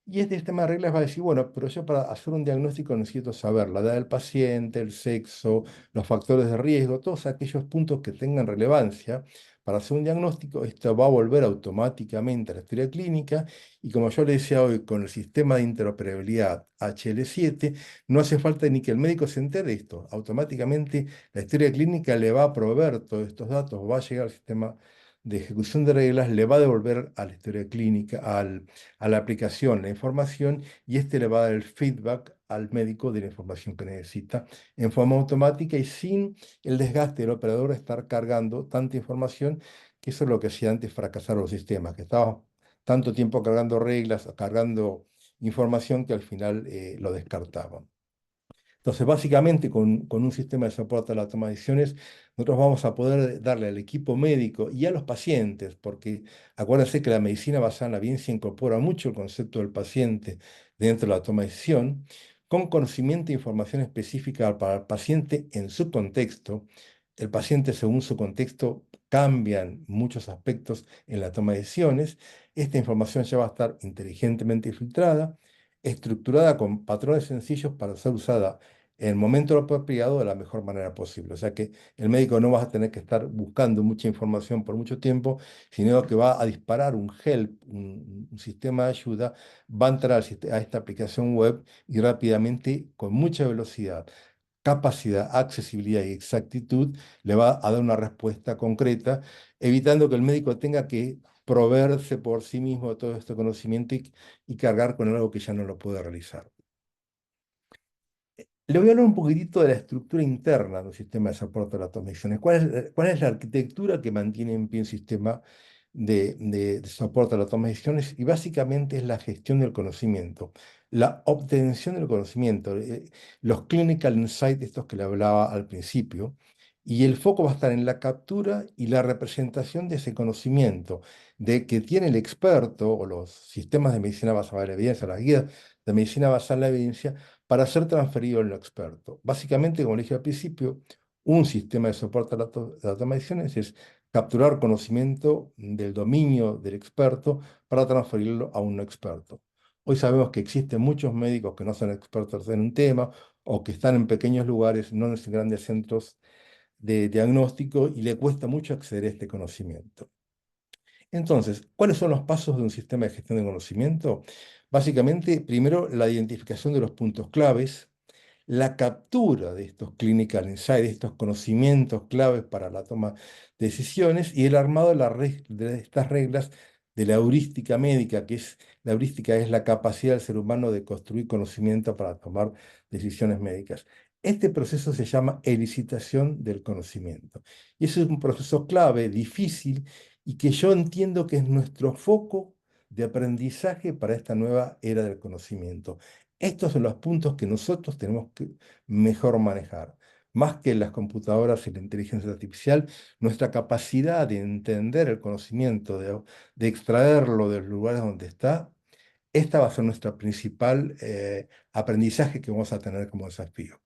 y este sistema de reglas va a decir, bueno, pero yo para hacer un diagnóstico necesito saber la edad del paciente, el sexo, los factores de riesgo, todos aquellos puntos que tengan relevancia para hacer un diagnóstico. Esto va a volver automáticamente a la historia clínica y como yo le decía hoy, con el sistema de interoperabilidad HL7, no hace falta ni que el médico se entere de esto. Automáticamente la historia clínica le va a proveer todos estos datos, va a llegar al sistema de ejecución de reglas, le va a devolver a la historia clínica, a la aplicación, la información y este le va a dar el feedback al médico de la información que necesita en forma automática y sin el desgaste del operador de estar cargando tanta información, que eso es lo que hacía antes fracasar los sistemas, que estaba tanto tiempo cargando reglas, cargando información que al final lo descartaban. Entonces, básicamente, con un sistema de soporte a la toma de decisiones, nosotros vamos a poder darle al equipo médico y a los pacientes, porque acuérdense que la medicina basada en la evidencia incorpora mucho el concepto del paciente dentro de la toma de decisión, con conocimiento e información específica para el paciente en su contexto. El paciente, según su contexto, cambian muchos aspectos en la toma de decisiones. Esta información ya va a estar inteligentemente filtrada, estructurada con patrones sencillos para ser usada en el momento apropiado de la mejor manera posible. O sea que el médico no va a tener que estar buscando mucha información por mucho tiempo, sino que va a disparar un help, un sistema de ayuda, va a entrar a esta aplicación web y rápidamente, con mucha velocidad, capacidad, accesibilidad y exactitud, le va a dar una respuesta concreta, evitando que el médico tenga que proveerse por sí mismo de todo este conocimiento y cargar con algo que ya no lo puede realizar. Le voy a hablar un poquitito de la estructura interna de un sistema de soporte a la toma de decisiones. ¿Cuál es la arquitectura que mantiene en pie un sistema de soporte a la toma de decisiones? Y básicamente es la gestión del conocimiento, la obtención del conocimiento, los clinical insights, estos que le hablaba al principio, y el foco va a estar en la captura y la representación de ese conocimiento de que tiene el experto o los sistemas de medicina basada en la evidencia, las guías de medicina basada en la evidencia, para ser transferido al experto. Básicamente, como le dije al principio, un sistema de soporte a la toma de decisiones es capturar conocimiento del dominio del experto para transferirlo a un no experto. Hoy sabemos que existen muchos médicos que no son expertos en un tema o que están en pequeños lugares, no en grandes centros de diagnóstico y le cuesta mucho acceder a este conocimiento. Entonces, ¿cuáles son los pasos de un sistema de gestión de conocimiento? Básicamente, primero, la identificación de los puntos claves, la captura de estos clinical insights, de estos conocimientos claves para la toma de decisiones y el armado de estas reglas de la heurística médica, la heurística es la capacidad del ser humano de construir conocimiento para tomar decisiones médicas. Este proceso se llama elicitación del conocimiento. Y ese es un proceso clave, difícil, y que yo entiendo que es nuestro foco de aprendizaje para esta nueva era del conocimiento. Estos son los puntos que nosotros tenemos que mejor manejar. Más que las computadoras y la inteligencia artificial, nuestra capacidad de entender el conocimiento, de extraerlo de los lugares donde está, esta va a ser nuestra principal aprendizaje que vamos a tener como desafío.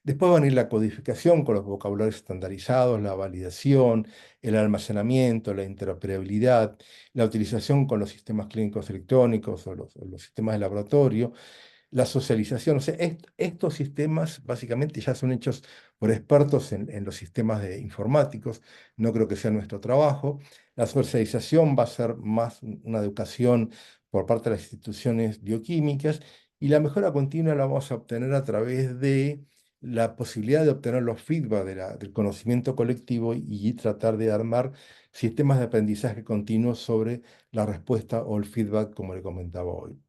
Después van a ir la codificación con los vocabularios estandarizados, la validación, el almacenamiento, la interoperabilidad, la utilización con los sistemas clínicos electrónicos o los sistemas de laboratorio, la socialización. O sea, estos sistemas básicamente ya son hechos por expertos en los sistemas informáticos, no creo que sea nuestro trabajo. La socialización va a ser más una educación por parte de las instituciones bioquímicas y la mejora continua la vamos a obtener a través de la posibilidad de obtener los feedback del conocimiento colectivo y tratar de armar sistemas de aprendizaje continuo sobre la respuesta o el feedback, como le comentaba hoy.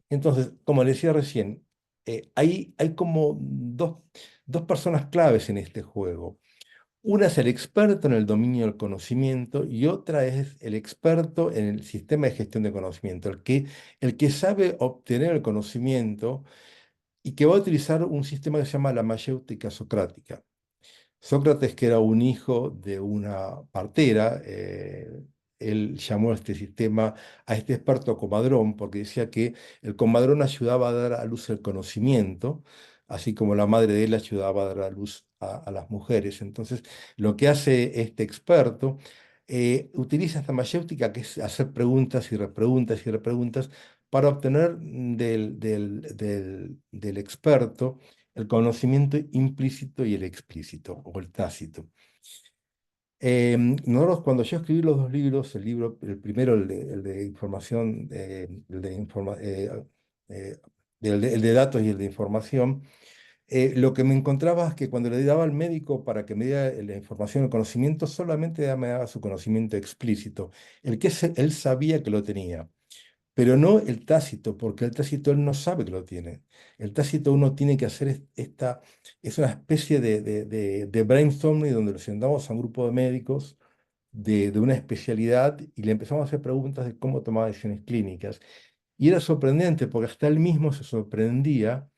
Entonces, como le decía recién, hay como dos personas claves en este juego. Una es el experto en el dominio del conocimiento y otra es el experto en el sistema de gestión de conocimiento, el que sabe obtener el conocimiento y que va a utilizar un sistema que se llama la mayéutica socrática. Sócrates, que era un hijo de una partera, él llamó a este sistema, a este experto comadrón, porque decía que el comadrón ayudaba a dar a luz el conocimiento, así como la madre de él ayudaba a dar a luz a las mujeres. Entonces, lo que hace este experto, utiliza esta mayéutica, que es hacer preguntas y repreguntas y repreguntas, para obtener del experto el conocimiento implícito y el explícito, o el tácito. Nosotros, cuando yo escribí los dos libros, el primero, el de información, el de datos y el de información, lo que me encontraba es que cuando le daba al médico para que me diera la información, el conocimiento, solamente me daba su conocimiento explícito, el que él sabía que lo tenía, pero no el tácito, porque el tácito él no sabe que lo tiene. El tácito uno tiene que hacer es una especie de brainstorming donde nos sentamos a un grupo de médicos de una especialidad y le empezamos a hacer preguntas de cómo tomaba decisiones clínicas. Y era sorprendente porque hasta él mismo se sorprendía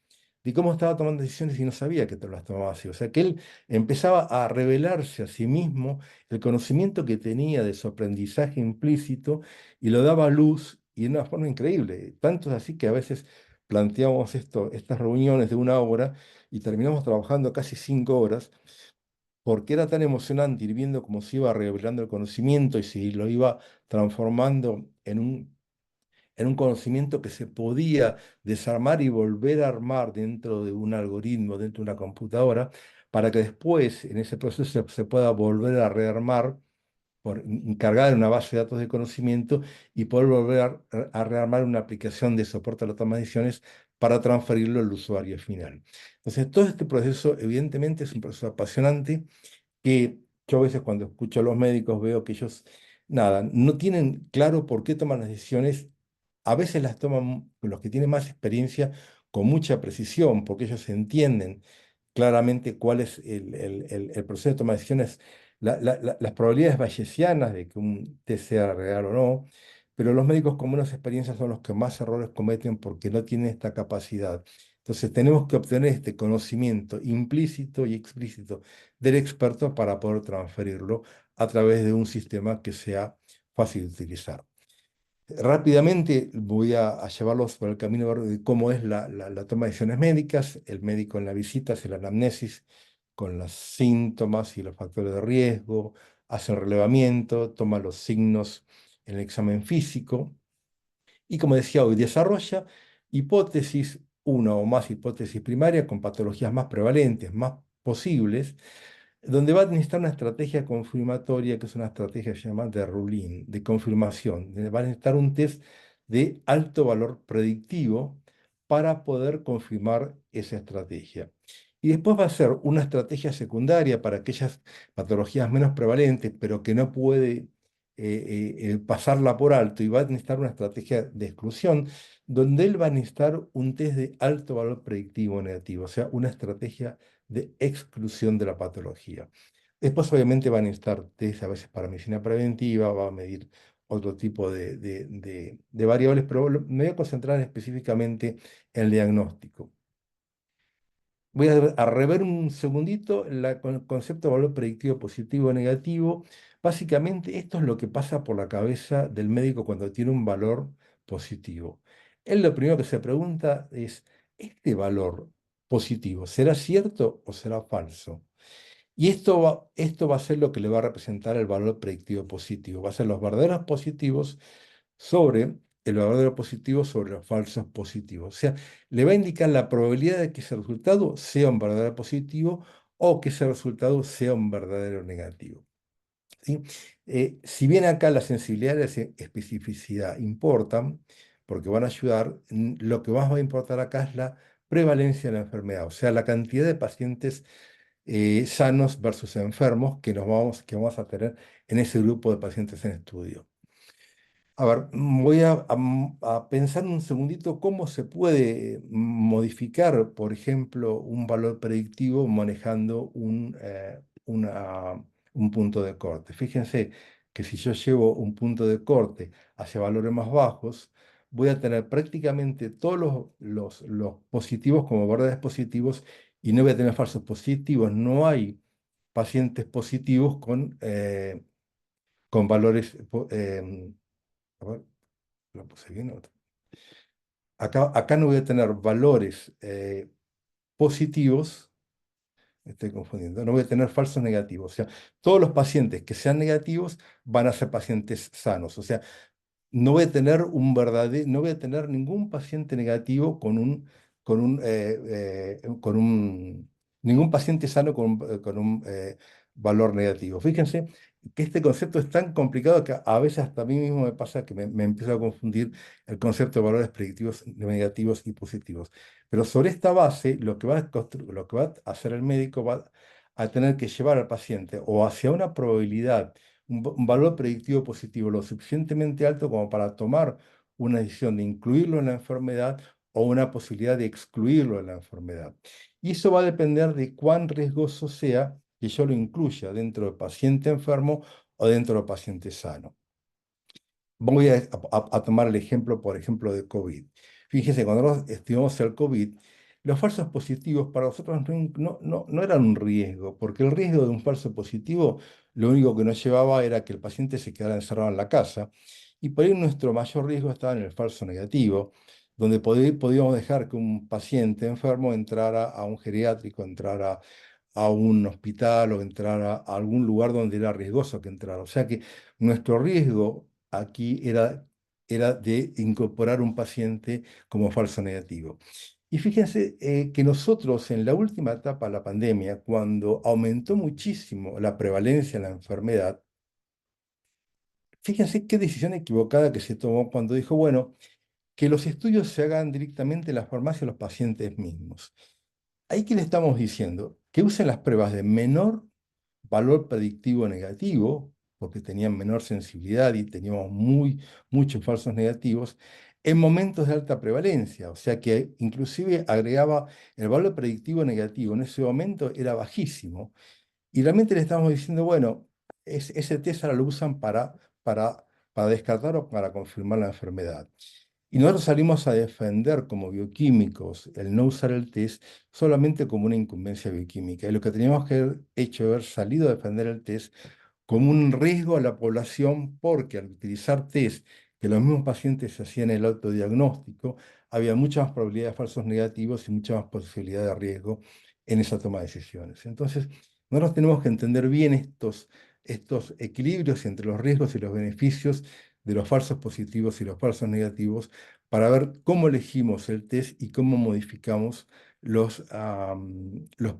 de cómo estaba tomando decisiones y no sabía que las tomaba así. O sea, que él empezaba a revelarse a sí mismo el conocimiento que tenía de su aprendizaje implícito y lo daba a luz y de una forma increíble. Tanto es así que a veces planteamos estas reuniones de una hora y terminamos trabajando casi 5 horas porque era tan emocionante ir viendo cómo se iba revelando el conocimiento y si lo iba transformando en un conocimiento que se podía desarmar y volver a armar dentro de un algoritmo, dentro de una computadora, para que después en ese proceso se pueda volver a rearmar, cargar una base de datos de conocimiento y poder volver a rearmar una aplicación de soporte a la toma de decisiones para transferirlo al usuario final. Entonces, todo este proceso evidentemente es un proceso apasionante que yo a veces cuando escucho a los médicos veo que ellos, nada, no tienen claro por qué toman las decisiones. A veces las toman los que tienen más experiencia con mucha precisión, porque ellos entienden claramente cuál es el proceso de toma de decisiones, las probabilidades bayesianas de que un test sea real o no, pero los médicos con menos experiencia son los que más errores cometen porque no tienen esta capacidad. Entonces tenemos que obtener este conocimiento implícito y explícito del experto para poder transferirlo a través de un sistema que sea fácil de utilizar. Rápidamente voy a llevarlos por el camino de cómo es la toma de decisiones médicas. El médico en la visita hace la anamnesis con los síntomas y los factores de riesgo, hace el relevamiento, toma los signos en el examen físico y, como decía hoy, desarrolla hipótesis, una o más hipótesis primarias con patologías más prevalentes, más posibles, donde va a necesitar una estrategia confirmatoria, que es una estrategia que se llama de ruling, de confirmación, donde va a necesitar un test de alto valor predictivo para poder confirmar esa estrategia. Y después va a ser una estrategia secundaria para aquellas patologías menos prevalentes, pero que no puede pasarla por alto, y va a necesitar una estrategia de exclusión, donde él va a necesitar un test de alto valor predictivo negativo, o sea, una estrategia de exclusión de la patología. Después, obviamente, van a necesitar test a veces para medicina preventiva, va a medir otro tipo de variables, pero me voy a concentrar específicamente en el diagnóstico. Voy a rever un segundito el concepto de valor predictivo positivo o negativo. Básicamente, esto es lo que pasa por la cabeza del médico cuando tiene un valor positivo. Él lo primero que se pregunta es, ¿este valor positivo será cierto o será falso? Y esto va a ser lo que le va a representar el valor predictivo positivo. Va a ser los verdaderos positivos sobre el verdadero positivo sobre los falsos positivos. O sea, le va a indicar la probabilidad de que ese resultado sea un verdadero positivo o que ese resultado sea un verdadero negativo. ¿Sí? Si bien acá la sensibilidad y la especificidad importan, porque van a ayudar, lo que más va a importar acá es la prevalencia de la enfermedad, o sea, la cantidad de pacientes sanos versus enfermos que vamos a tener en ese grupo de pacientes en estudio. A ver, voy a pensar un segundito cómo se puede modificar, por ejemplo, un valor predictivo manejando un punto de corte. Fíjense que si yo llevo un punto de corte hacia valores más bajos, voy a tener prácticamente todos los positivos como verdaderos positivos y no voy a tener falsos positivos. No hay pacientes positivos con valores... a ver, lo puse bien. Acá no voy a tener valores positivos, me estoy confundiendo, no voy a tener falsos negativos. O sea, todos los pacientes que sean negativos van a ser pacientes sanos. O sea, no voy a tener ningún paciente negativo ningún paciente sano con un valor negativo. Fíjense que este concepto es tan complicado que a veces hasta a mí mismo me pasa que me empiezo a confundir el concepto de valores predictivos negativos y positivos. Pero sobre esta base, lo que va a hacer el médico va a tener que llevar al paciente o hacia una probabilidad un valor predictivo positivo lo suficientemente alto como para tomar una decisión de incluirlo en la enfermedad o una posibilidad de excluirlo de la enfermedad. Y eso va a depender de cuán riesgoso sea que yo lo incluya dentro del paciente enfermo o dentro del paciente sano. Voy a tomar el ejemplo, por ejemplo, de COVID. Fíjense, cuando nosotros estudiamos el COVID, los falsos positivos para nosotros no eran un riesgo, porque el riesgo de un falso positivo lo único que nos llevaba era que el paciente se quedara encerrado en la casa, y por ahí nuestro mayor riesgo estaba en el falso negativo, donde podíamos dejar que un paciente enfermo entrara a un geriátrico, entrara a un hospital o entrar a algún lugar donde era riesgoso que entrara. O sea que nuestro riesgo aquí era de incorporar un paciente como falso negativo. Y fíjense que nosotros en la última etapa de la pandemia, cuando aumentó muchísimo la prevalencia de la enfermedad, fíjense qué decisión equivocada que se tomó cuando dijo, bueno, que los estudios se hagan directamente en la farmacia de los pacientes mismos. Ahí que le estamos diciendo que usen las pruebas de menor valor predictivo negativo, porque tenían menor sensibilidad y teníamos muchos falsos negativos, en momentos de alta prevalencia. O sea que inclusive agregaba el valor predictivo negativo en ese momento era bajísimo. Y realmente le estamos diciendo, bueno, ese test ahora lo usan para descartar o para confirmar la enfermedad. Y nosotros salimos a defender como bioquímicos el no usar el test solamente como una incumbencia bioquímica. Y lo que teníamos que haber hecho es haber salido a defender el test como un riesgo a la población porque al utilizar test que los mismos pacientes hacían el autodiagnóstico, había muchas más probabilidades de falsos negativos y mucha más posibilidad de riesgo en esa toma de decisiones. Entonces, nosotros tenemos que entender bien estos equilibrios entre los riesgos y los beneficios de los falsos positivos y los falsos negativos para ver cómo elegimos el test y cómo modificamos los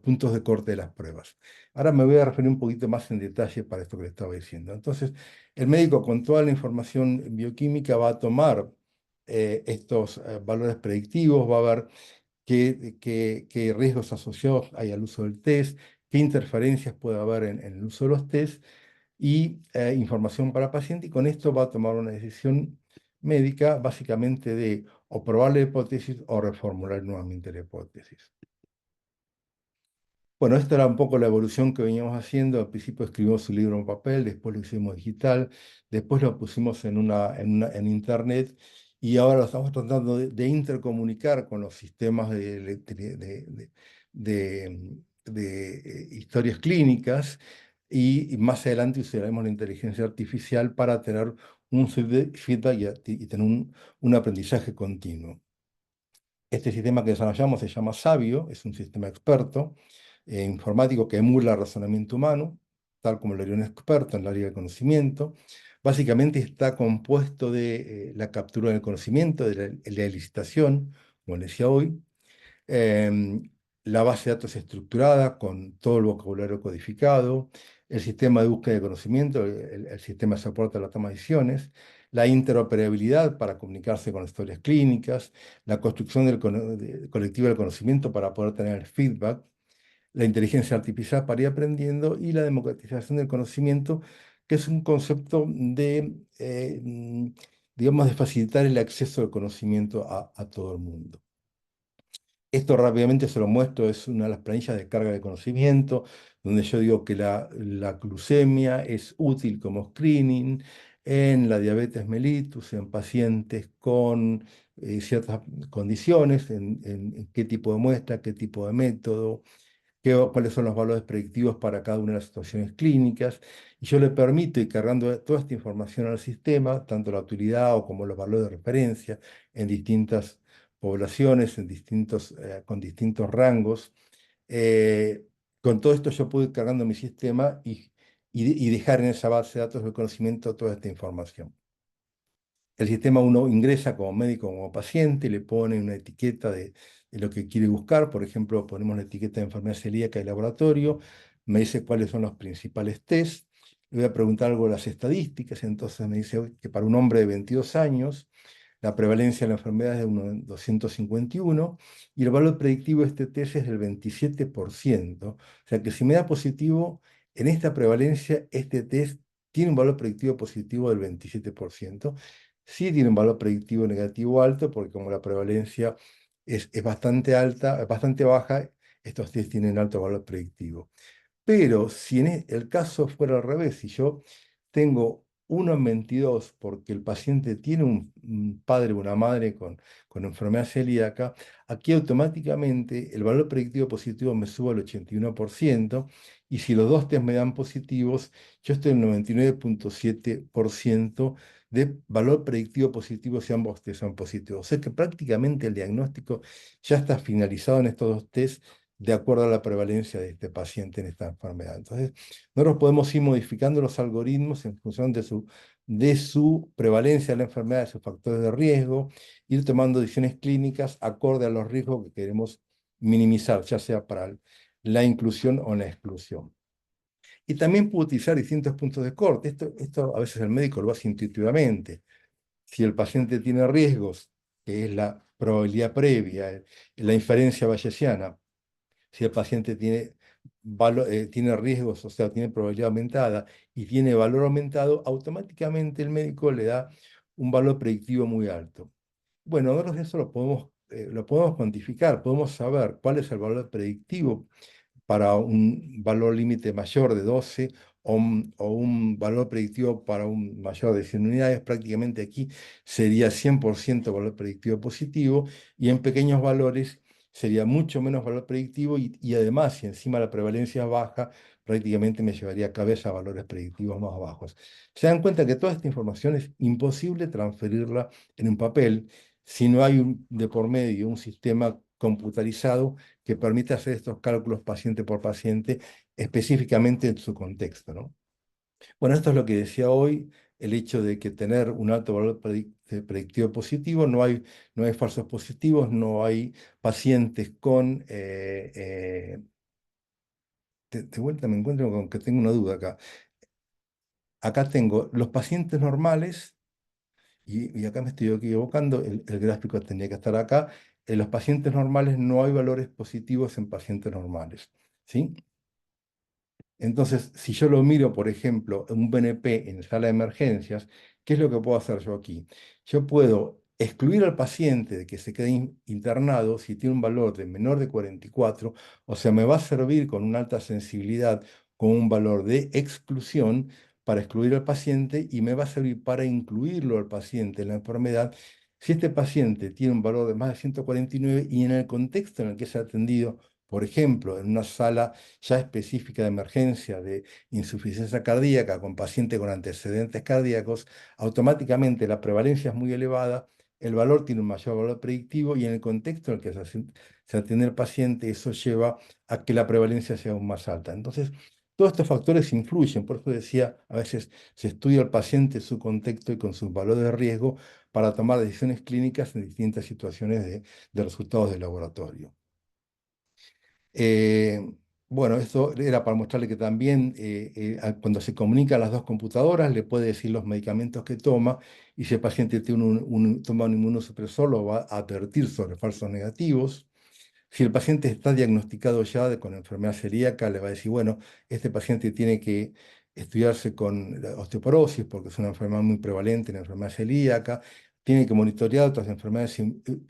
puntos de corte de las pruebas. Ahora me voy a referir un poquito más en detalle para esto que le estaba diciendo. Entonces, el médico con toda la información bioquímica va a tomar estos valores predictivos, va a ver qué riesgos asociados hay al uso del test, qué interferencias puede haber en el uso de los test y información para el paciente, y con esto va a tomar una decisión médica básicamente de o probar la hipótesis o reformular nuevamente la hipótesis. Bueno, esta era un poco la evolución que veníamos haciendo. Al principio escribimos un libro en papel, después lo hicimos digital, después lo pusimos en internet y ahora lo estamos tratando de intercomunicar con los sistemas historias clínicas y más adelante usaremos la inteligencia artificial para tener un feedback y tener un aprendizaje continuo. Este sistema que desarrollamos se llama Sabio, es un sistema experto informático que emula el razonamiento humano, tal como lo haría un experto en el área del conocimiento. Básicamente está compuesto de la captura del conocimiento, de la licitación, como les decía hoy, em, la base de datos estructurada con todo el vocabulario codificado, el sistema de búsqueda de conocimiento, el sistema de soporte a la toma de decisiones, la interoperabilidad para comunicarse con historias clínicas, la construcción colectiva del conocimiento para poder tener el feedback, la inteligencia artificial para ir aprendiendo y la democratización del conocimiento, que es un concepto digamos, de facilitar el acceso al conocimiento a todo el mundo. Esto rápidamente se lo muestro, es una de las planillas de carga de conocimiento, donde yo digo que la glucemia es útil como screening en la diabetes mellitus, en pacientes con ciertas condiciones, en qué tipo de muestra, qué tipo de método, cuáles son los valores predictivos para cada una de las situaciones clínicas. Y yo le permito ir cargando toda esta información al sistema, tanto la utilidad o como los valores de referencia en distintas poblaciones, con distintos rangos. Eh, con todo esto yo puedo ir cargando mi sistema y dejar en esa base de datos de conocimiento toda esta información. El sistema uno ingresa como médico, como paciente, le pone una etiqueta de lo que quiere buscar. Por ejemplo, ponemos la etiqueta de enfermedad celíaca de laboratorio, me dice cuáles son los principales test. Le voy a preguntar algo de las estadísticas, entonces me dice que para un hombre de 22 años, la prevalencia de la enfermedad es de 251 y el valor predictivo de este test es del 27%. O sea que si me da positivo en esta prevalencia, este test tiene un valor predictivo positivo del 27%. Sí tiene un valor predictivo negativo alto, porque como la prevalencia es bastante alta, es bastante baja, estos test tienen alto valor predictivo. Pero si el caso fuera al revés, si yo tengo 1 en 22 porque el paciente tiene un padre o una madre con enfermedad celíaca, aquí automáticamente el valor predictivo positivo me sube al 81% y si los dos test me dan positivos, yo estoy en 99,7% de valor predictivo positivo si ambos test son positivos. O sea que prácticamente el diagnóstico ya está finalizado en estos dos test de acuerdo a la prevalencia de este paciente en esta enfermedad. Entonces, nosotros podemos ir modificando los algoritmos en función de su prevalencia de la enfermedad, de sus factores de riesgo, ir tomando decisiones clínicas acorde a los riesgos que queremos minimizar, ya sea para la inclusión o la exclusión. Y también puedo utilizar distintos puntos de corte. Esto a veces el médico lo hace intuitivamente. Si el paciente tiene riesgos, que es la probabilidad previa, la inferencia bayesiana, si el paciente tiene riesgos, o sea, tiene probabilidad aumentada y tiene valor aumentado, automáticamente el médico le da un valor predictivo muy alto. Bueno, nosotros eso lo podemos cuantificar, podemos saber cuál es el valor predictivo para un valor límite mayor de 12 o un valor predictivo para un mayor de 100 unidades. Prácticamente aquí sería 100% valor predictivo positivo y en pequeños valores sería mucho menos valor predictivo y además, si encima la prevalencia es baja, prácticamente me llevaría a cabeza a valores predictivos más bajos. Se dan cuenta que toda esta información es imposible transferirla en un papel si no hay de por medio un sistema computarizado que permita hacer estos cálculos paciente por paciente, específicamente en su contexto, ¿no? Bueno, esto es lo que decía hoy, el hecho de que tener un alto valor predictivo positivo, no hay falsos positivos, no hay pacientes con... de vuelta me encuentro con que tengo una duda acá. Acá tengo los pacientes normales, y acá me estoy equivocando, el gráfico tendría que estar acá. En los pacientes normales no hay valores positivos en pacientes normales, ¿sí? Entonces, si yo lo miro, por ejemplo, en un BNP en sala de emergencias, ¿qué es lo que puedo hacer yo aquí? Yo puedo excluir al paciente de que se quede internado si tiene un valor de menor de 44, o sea, me va a servir con una alta sensibilidad, con un valor de exclusión para excluir al paciente y me va a servir para incluirlo al paciente en la enfermedad si este paciente tiene un valor de más de 149 y en el contexto en el que se ha atendido, por ejemplo, en una sala ya específica de emergencia de insuficiencia cardíaca con paciente con antecedentes cardíacos, automáticamente la prevalencia es muy elevada, el valor tiene un mayor valor predictivo y en el contexto en el que se atiende el paciente, eso lleva a que la prevalencia sea aún más alta. Entonces, todos estos factores influyen, por eso decía, a veces se estudia al paciente, su contexto y con sus valores de riesgo para tomar decisiones clínicas en distintas situaciones de resultados de laboratorio. Eh, bueno, esto era para mostrarle que también cuando se comunican las dos computadoras le puede decir los medicamentos que toma y si el paciente tiene toma un inmunosupresor lo va a advertir sobre falsos negativos. Si el paciente está diagnosticado ya con enfermedad celíaca, le va a decir, bueno, este paciente tiene que estudiarse con la osteoporosis porque es una enfermedad muy prevalente en la enfermedad celíaca, tiene que monitorear otras enfermedades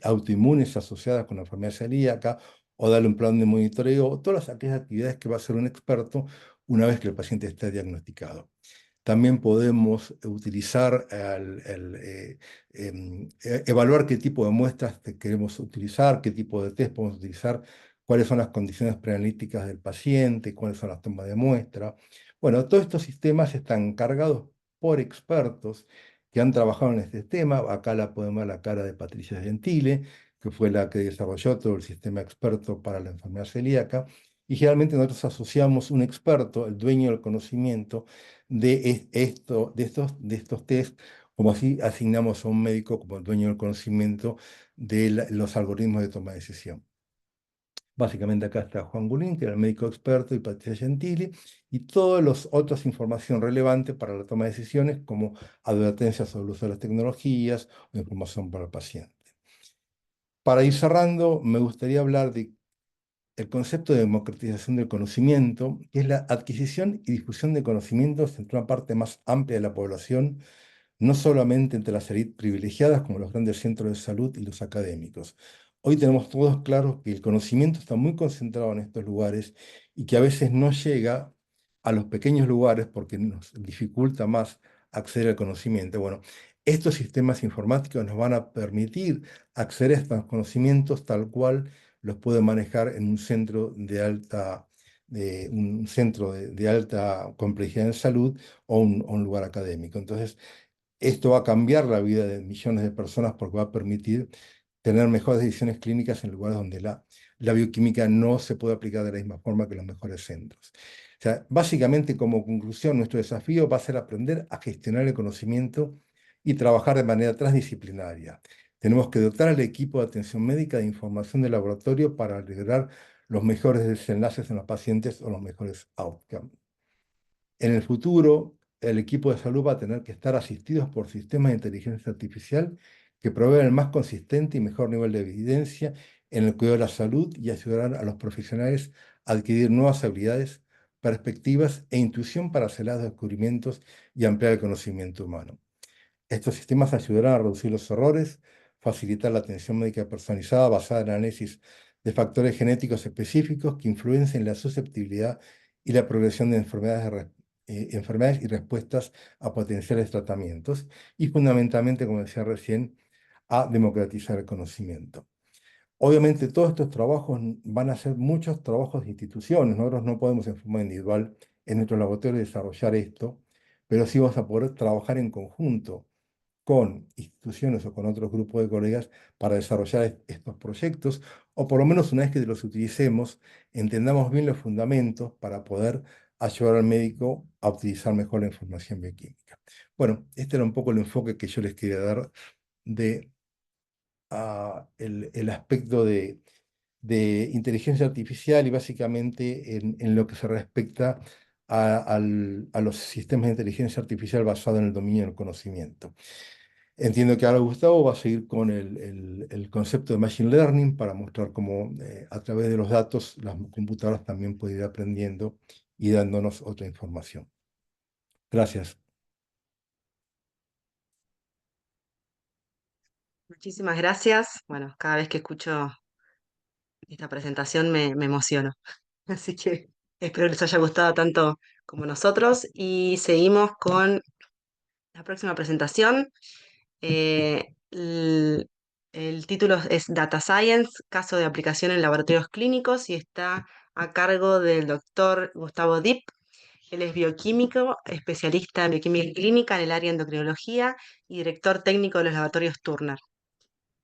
autoinmunes asociadas con la enfermedad celíaca o darle un plan de monitoreo, o todas aquellas actividades que va a hacer un experto una vez que el paciente esté diagnosticado. También podemos utilizar, evaluar qué tipo de muestras queremos utilizar, qué tipo de test podemos utilizar, cuáles son las condiciones preanalíticas del paciente, cuáles son las tomas de muestra. Bueno, todos estos sistemas están cargados por expertos que han trabajado en este tema. Acá la podemos ver la cara de Patricia Gentile, que fue la que desarrolló todo el sistema experto para la enfermedad celíaca. Y generalmente nosotros asociamos un experto, el dueño del conocimiento, de estos test, como así asignamos a un médico como el dueño del conocimiento de los algoritmos de toma de decisión. Básicamente acá está Juan Gulín, que era el médico experto, y Patricia Gentili, y todas las otras información relevante para la toma de decisiones, como advertencias sobre el uso de las tecnologías o información para el paciente. Para ir cerrando, me gustaría hablar de el concepto de democratización del conocimiento, que es la adquisición y difusión de conocimientos entre una parte más amplia de la población, no solamente entre las élites privilegiadas como los grandes centros de salud y los académicos. Hoy tenemos todos claros que el conocimiento está muy concentrado en estos lugares y que a veces no llega a los pequeños lugares porque nos dificulta más acceder al conocimiento. Bueno, estos sistemas informáticos nos van a permitir acceder a estos conocimientos tal cual los puede manejar en un centro de alta complejidad en salud o un lugar académico. Entonces, esto va a cambiar la vida de millones de personas porque va a permitir tener mejores decisiones clínicas en lugares donde la bioquímica no se puede aplicar de la misma forma que en los mejores centros. O sea, básicamente, como conclusión, nuestro desafío va a ser aprender a gestionar el conocimiento y trabajar de manera transdisciplinaria. Tenemos que dotar al equipo de atención médica de información de laboratorio para lograr los mejores desenlaces en los pacientes o los mejores outcomes. En el futuro, el equipo de salud va a tener que estar asistidos por sistemas de inteligencia artificial que provean el más consistente y mejor nivel de evidencia en el cuidado de la salud y ayudarán a los profesionales a adquirir nuevas habilidades, perspectivas e intuición para acelerar los descubrimientos y ampliar el conocimiento humano. Estos sistemas ayudarán a reducir los errores, facilitar la atención médica personalizada basada en análisis de factores genéticos específicos que influencien la susceptibilidad y la progresión de enfermedades y respuestas a potenciales tratamientos, y fundamentalmente, como decía recién, a democratizar el conocimiento. Obviamente, todos estos trabajos van a ser muchos trabajos de instituciones. Nosotros no podemos en forma individual en nuestro laboratorio desarrollar esto, pero sí vamos a poder trabajar en conjunto con instituciones o con otros grupos de colegas para desarrollar estos proyectos, o por lo menos una vez que los utilicemos, entendamos bien los fundamentos para poder ayudar al médico a utilizar mejor la información bioquímica. Bueno, este era un poco el enfoque que yo les quería dar de el aspecto de inteligencia artificial y básicamente en lo que se respecta a los sistemas de inteligencia artificial basados en el dominio del conocimiento. Entiendo que ahora Gustavo va a seguir con el concepto de Machine Learning para mostrar cómo a través de los datos las computadoras también pueden ir aprendiendo y dándonos otra información. Gracias. Muchísimas gracias. Bueno, cada vez que escucho esta presentación me emociono. Así que espero que les haya gustado tanto como nosotros. Y seguimos con la próxima presentación. El título es Data Science, caso de aplicación en laboratorios clínicos y está a cargo del doctor Gustavo Dip. Él es bioquímico, especialista en bioquímica clínica en el área de endocrinología y director técnico de los laboratorios Turner.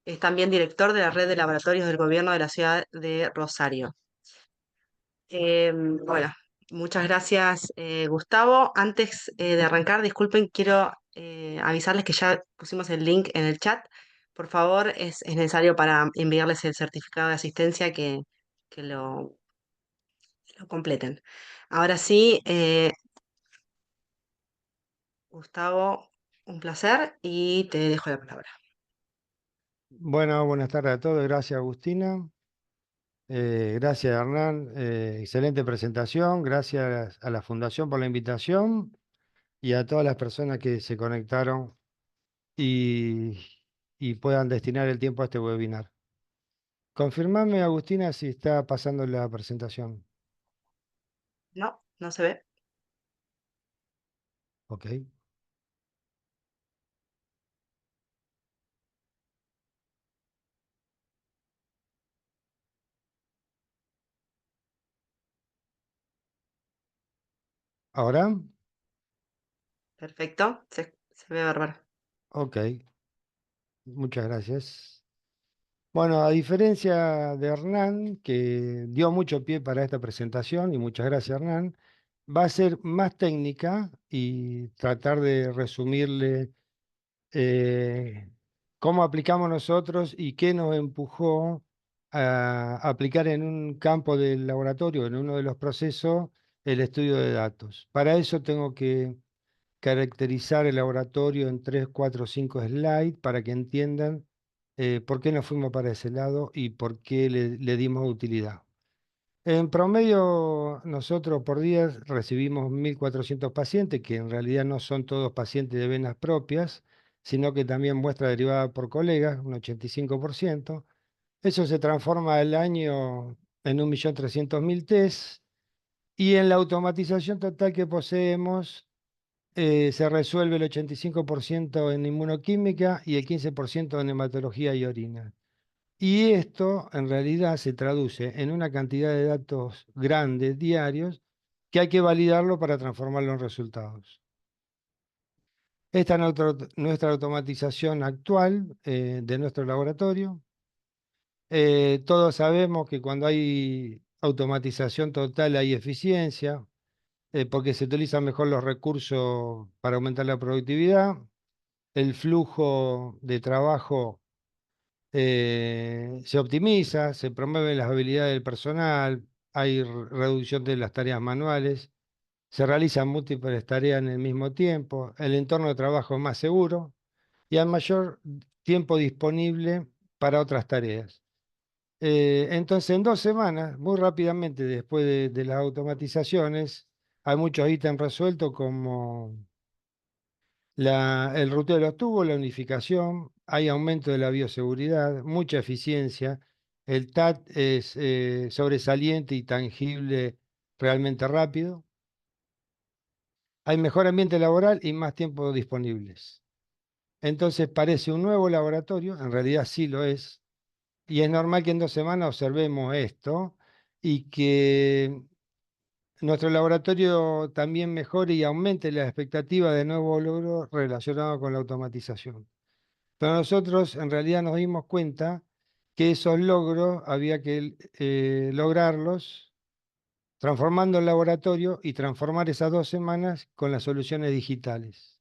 Es también director de la red de laboratorios del gobierno de la ciudad de Rosario. Bueno, muchas gracias, Gustavo. Antes de arrancar, disculpen, quiero avisarles que ya pusimos el link en el chat. Por favor, es necesario para enviarles el certificado de asistencia que lo completen. Ahora sí, Gustavo, un placer y te dejo la palabra. Bueno, buenas tardes a todos. Gracias, Agustina. Gracias, Hernán. Excelente presentación. Gracias a la Fundación por la invitación y a todas las personas que se conectaron y, y puedan destinar el tiempo a este webinar. Confirmame, Agustina, si está pasando la presentación. No, no se ve. Ok. ¿Ahora? Perfecto, se ve bárbaro. Ok. Muchas gracias. Bueno, a diferencia de Hernán, que dio mucho pie para esta presentación, y muchas gracias, Hernán, va a ser más técnica y tratar de resumirle cómo aplicamos nosotros y qué nos empujó a aplicar en un campo del laboratorio, en uno de los procesos, el estudio de datos. Para eso tengo que caracterizar el laboratorio en 3, 4, 5 slides para que entiendan por qué nos fuimos para ese lado y por qué le dimos utilidad. En promedio, nosotros por día recibimos 1.400 pacientes, que en realidad no son todos pacientes de venas propias, sino que también muestra derivada por colegas, un 85%. Eso se transforma al año en 1.300.000 test y en la automatización total que poseemos se resuelve el 85% en inmunoquímica y el 15% en hematología y orina. Y esto en realidad se traduce en una cantidad de datos grandes diarios que hay que validarlo para transformarlo en resultados. Esta es nuestra automatización actual de nuestro laboratorio. Todos sabemos que cuando hay automatización total hay eficiencia, porque se utilizan mejor los recursos para aumentar la productividad. El flujo de trabajo se optimiza, se promueven las habilidades del personal, hay reducción de las tareas manuales, se realizan múltiples tareas en el mismo tiempo, el entorno de trabajo es más seguro y hay mayor tiempo disponible para otras tareas. Entonces, en 2 semanas, muy rápidamente después de las automatizaciones, hay muchos ítems resueltos como el ruteo de los tubos, la unificación, hay aumento de la bioseguridad, mucha eficiencia, el TAT es sobresaliente y tangible realmente rápido, hay mejor ambiente laboral y más tiempo disponibles. Entonces parece un nuevo laboratorio, en realidad sí lo es, y es normal que en 2 semanas observemos esto y que nuestro laboratorio también mejore y aumente la expectativa de nuevos logros relacionados con la automatización. Pero nosotros en realidad nos dimos cuenta que esos logros había que lograrlos transformando el laboratorio y transformar esas 2 semanas con las soluciones digitales.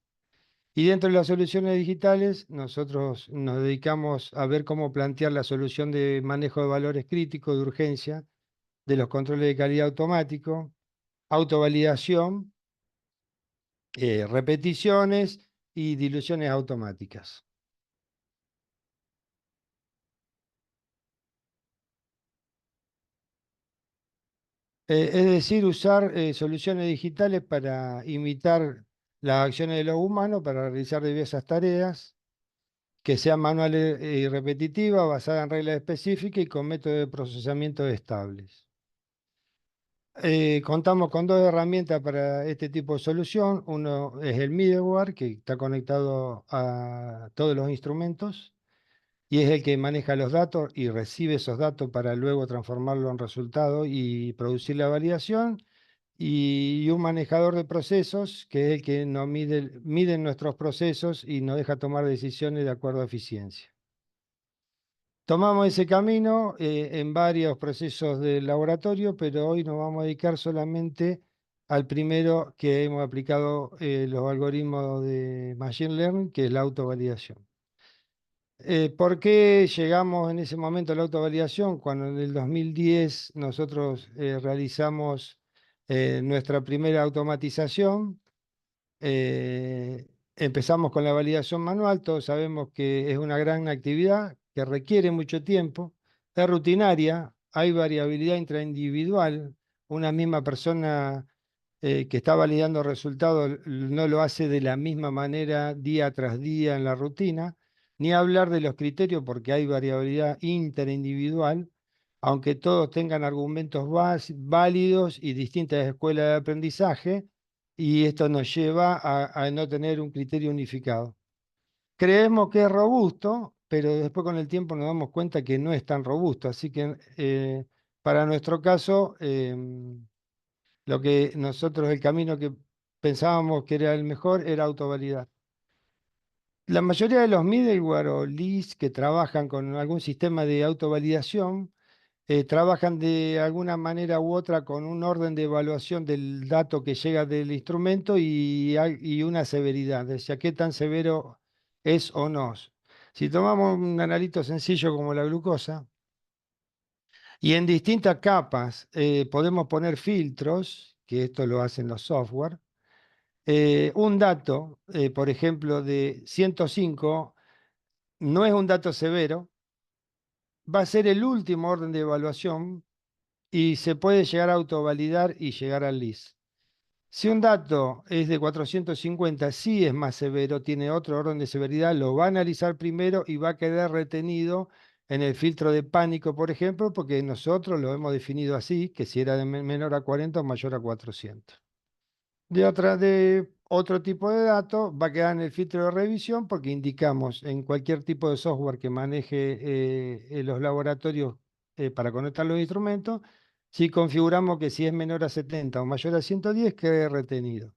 Y dentro de las soluciones digitales, nosotros nos dedicamos a ver cómo plantear la solución de manejo de valores críticos de urgencia, de los controles de calidad automático, autovalidación, repeticiones y diluciones automáticas. Es decir, usar soluciones digitales para imitar las acciones de los humanos, para realizar diversas tareas. que sea manual y repetitiva, basada en reglas específicas y con métodos de procesamiento estables. Contamos con dos herramientas para este tipo de solución. Uno es el middleware, que está conectado a todos los instrumentos y es el que maneja los datos y recibe esos datos para luego transformarlo en resultado y producir la validación. Y un manejador de procesos, que es el que nos mide nuestros procesos y nos deja tomar decisiones de acuerdo a eficiencia. Tomamos ese camino en varios procesos del laboratorio, pero hoy nos vamos a dedicar solamente al primero que hemos aplicado los algoritmos de Machine Learning, que es la autovalidación. ¿Por qué llegamos en ese momento a la autovalidación? Cuando en el 2010 nosotros realizamos nuestra primera automatización, empezamos con la validación manual, todos sabemos que es una gran actividad que requiere mucho tiempo, es rutinaria, hay variabilidad intraindividual, una misma persona que está validando resultados no lo hace de la misma manera día tras día en la rutina, ni hablar de los criterios porque hay variabilidad interindividual, aunque todos tengan argumentos válidos y distintas escuelas de aprendizaje, y esto nos lleva a no tener un criterio unificado. Creemos que es robusto, pero después con el tiempo nos damos cuenta que no es tan robusto, así que para nuestro caso, lo que nosotros, el camino que pensábamos que era el mejor, era autovalidar. La mayoría de los middleware o LIS que trabajan con algún sistema de autovalidación, trabajan de alguna manera u otra con un orden de evaluación del dato que llega del instrumento y una severidad, es decir, qué tan severo es o no. Si tomamos un analito sencillo como la glucosa, y en distintas capas podemos poner filtros, que esto lo hacen los software. Un dato, por ejemplo, de 105, no es un dato severo, va a ser el último orden de evaluación y se puede llegar a autovalidar y llegar al LIS. Si un dato es de 450, sí es más severo, tiene otro orden de severidad, lo va a analizar primero y va a quedar retenido en el filtro de pánico, por ejemplo, porque nosotros lo hemos definido así, que si era de menor a 40 o mayor a 400. De otro tipo de datos va a quedar en el filtro de revisión porque indicamos en cualquier tipo de software que maneje los laboratorios para conectar los instrumentos, si configuramos que si es menor a 70 o mayor a 110, quede retenido.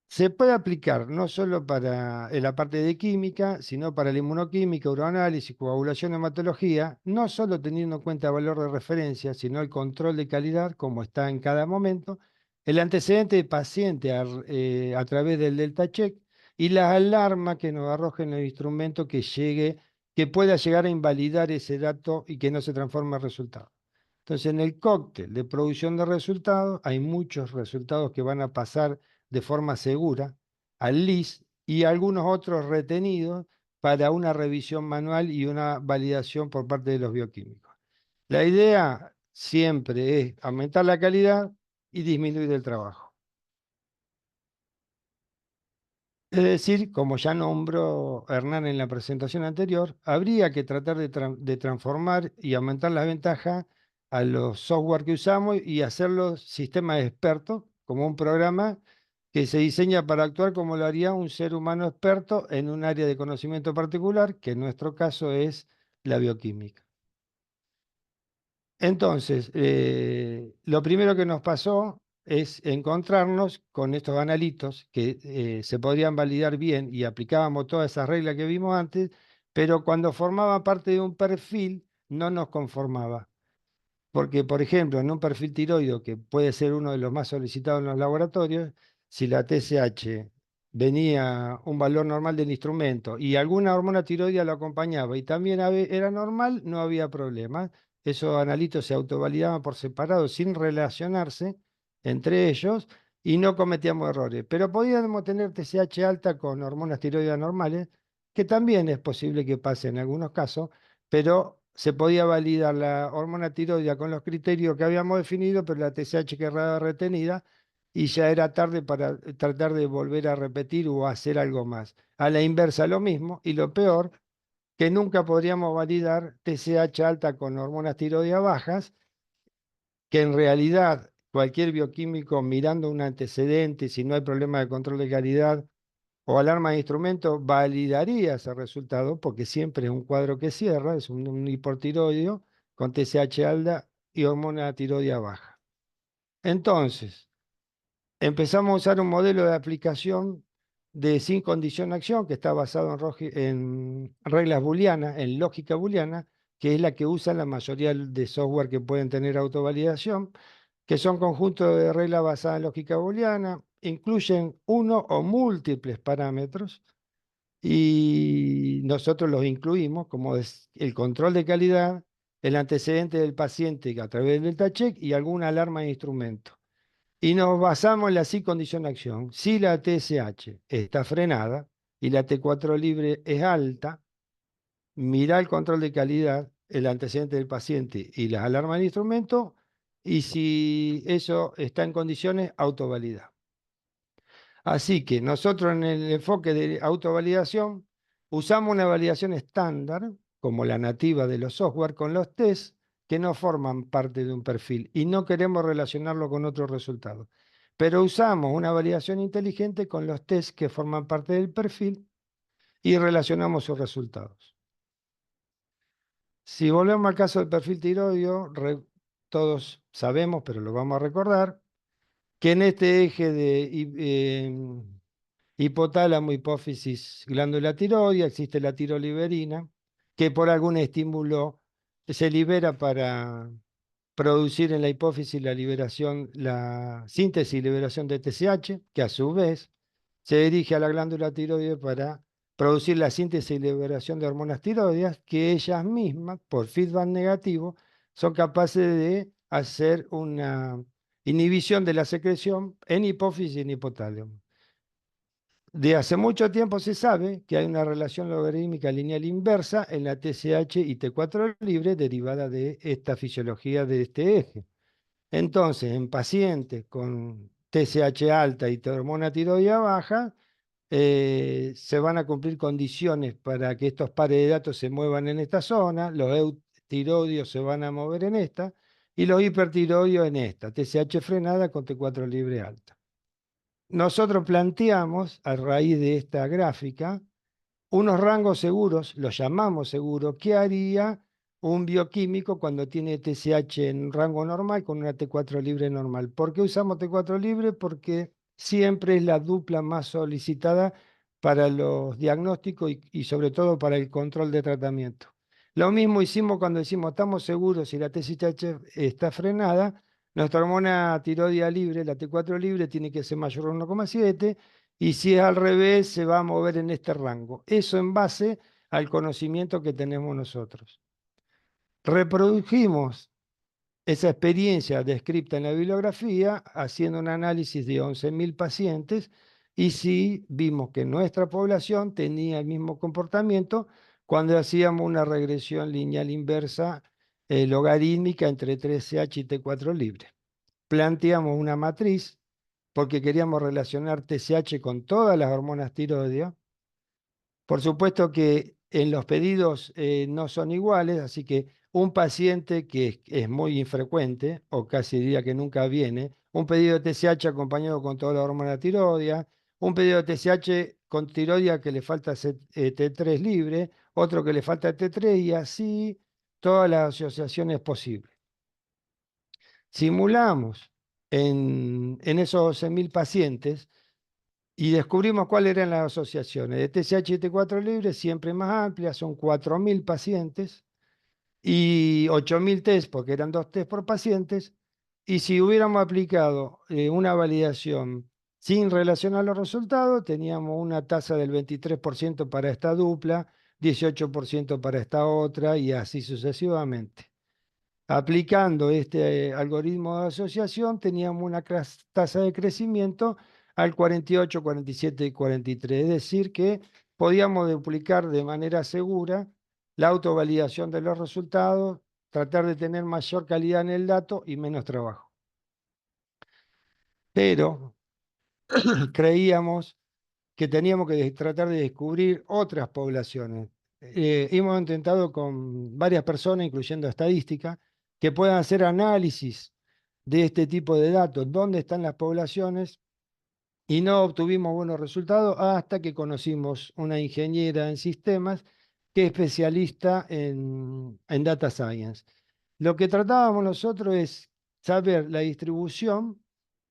Se puede aplicar no solo para la parte de química, sino para la inmunoquímica, uroanálisis, coagulación, hematología, no solo teniendo en cuenta el valor de referencia, sino el control de calidad, como está en cada momento, el antecedente de paciente a través del delta check y las alarmas que nos arrojen el instrumento que pueda llegar a invalidar ese dato y que no se transforme en resultado. Entonces, en el cóctel de producción de resultados, hay muchos resultados que van a pasar de forma segura al LIS y algunos otros retenidos para una revisión manual y una validación por parte de los bioquímicos. La idea siempre es aumentar la calidad y disminuir el trabajo. Es decir, como ya nombró Hernán en la presentación anterior, habría que tratar de transformar y aumentar las ventajas a los software que usamos y hacerlos sistemas expertos, como un programa que se diseña para actuar como lo haría un ser humano experto en un área de conocimiento particular, que en nuestro caso es la bioquímica. Entonces, lo primero que nos pasó es encontrarnos con estos analitos que se podrían validar bien y aplicábamos todas esas reglas que vimos antes, pero cuando formaba parte de un perfil no nos conformaba. Porque, por ejemplo, en un perfil tiroideo, que puede ser uno de los más solicitados en los laboratorios, si la TSH venía un valor normal del instrumento y alguna hormona tiroidea lo acompañaba y también era normal, no había problema. Esos analitos se autovalidaban por separado sin relacionarse entre ellos y no cometíamos errores. Pero podíamos tener TSH alta con hormonas tiroideas normales, que también es posible que pase en algunos casos, pero se podía validar la hormona tiroidea con los criterios que habíamos definido, pero la TSH quedaba retenida y ya era tarde para tratar de volver a repetir o hacer algo más. A la inversa lo mismo, y lo peor, que nunca podríamos validar TSH alta con hormonas tiroideas bajas, que en realidad cualquier bioquímico mirando un antecedente, si no hay problema de control de calidad o alarma de instrumento, validaría ese resultado, porque siempre es un cuadro que cierra, es un hipotiroideo con TSH alta y hormona tiroidea baja. Entonces, empezamos a usar un modelo de aplicación de sin condición de acción que está basado en reglas booleanas, en lógica booleana, que es la que usa la mayoría de software que pueden tener autovalidación, que son conjuntos de reglas basadas en lógica booleana, incluyen uno o múltiples parámetros y nosotros los incluimos como es el control de calidad, el antecedente del paciente a través del delta check y alguna alarma de instrumento. Y nos basamos en la sí condición de acción. Si la TSH está frenada y la T4 libre es alta, mira el control de calidad, el antecedente del paciente y las alarmas del instrumento, y si eso está en condiciones, autovalida. Así que nosotros en el enfoque de autovalidación usamos una validación estándar, como la nativa de los software, con los tests que no forman parte de un perfil y no queremos relacionarlo con otros resultados. Pero usamos una validación inteligente con los tests que forman parte del perfil y relacionamos sus resultados. Si volvemos al caso del perfil tiroideo, todos sabemos, pero lo vamos a recordar, que en este eje de hipotálamo, hipófisis, glándula tiroidea, existe la tiroliberina, que por algún estímulo se libera para producir en la hipófisis la síntesis y liberación de TSH, que a su vez se dirige a la glándula tiroides para producir la síntesis y liberación de hormonas tiroideas, que ellas mismas, por feedback negativo, son capaces de hacer una inhibición de la secreción en hipófisis y en hipotálamo. De hace mucho tiempo se sabe que hay una relación logarítmica lineal inversa en la TSH y T4 libre derivada de esta fisiología de este eje. Entonces, en pacientes con TSH alta y hormona tiroidea baja, se van a cumplir condiciones para que estos pares de datos se muevan en esta zona, los eutiroideos se van a mover en esta, y los hipertiroideos en esta, TSH frenada con T4 libre alta. Nosotros planteamos, a raíz de esta gráfica, unos rangos seguros, los llamamos seguros, ¿qué haría un bioquímico cuando tiene TSH en rango normal con una T4 libre normal? ¿Por qué usamos T4 libre? Porque siempre es la dupla más solicitada para los diagnósticos y sobre todo para el control de tratamiento. Lo mismo hicimos cuando decimos estamos seguros si la TSH está frenada, nuestra hormona tiroidea libre, la T4 libre, tiene que ser mayor a 1,7 y si es al revés se va a mover en este rango. Eso en base al conocimiento que tenemos nosotros. Reprodujimos esa experiencia descrita en la bibliografía haciendo un análisis de 11.000 pacientes y sí vimos que nuestra población tenía el mismo comportamiento cuando hacíamos una regresión lineal inversa logarítmica entre 3CH y T4 libre. Planteamos una matriz porque queríamos relacionar TSH con todas las hormonas tiroideas. Por supuesto que en los pedidos no son iguales, así que un paciente que es muy infrecuente, o casi diría que nunca viene, un pedido de TSH acompañado con toda la hormona tiroidea, un pedido de TSH con tiroidea que le falta T3 libre, otro que le falta T3 y así todas las asociaciones posibles. Simulamos en esos 11.000 pacientes y descubrimos cuáles eran las asociaciones. De TSH y T4 libre, siempre más amplias, son 4.000 pacientes y 8.000 test, porque eran 2 test por pacientes. Y si hubiéramos aplicado una validación sin relación a los resultados, teníamos una tasa del 23% para esta dupla, 18% para esta otra y así sucesivamente. Aplicando este algoritmo de asociación, teníamos una tasa de crecimiento al 48, 47 y 43. Es decir, que podíamos duplicar de manera segura la autovalidación de los resultados, tratar de tener mayor calidad en el dato y menos trabajo. pero creíamos que teníamos que tratar de descubrir otras poblaciones. Hemos intentado con varias personas, incluyendo estadística, que puedan hacer análisis de este tipo de datos, dónde están las poblaciones, y no obtuvimos buenos resultados hasta que conocimos una ingeniera en sistemas que es especialista en data science. Lo que tratábamos nosotros es saber la distribución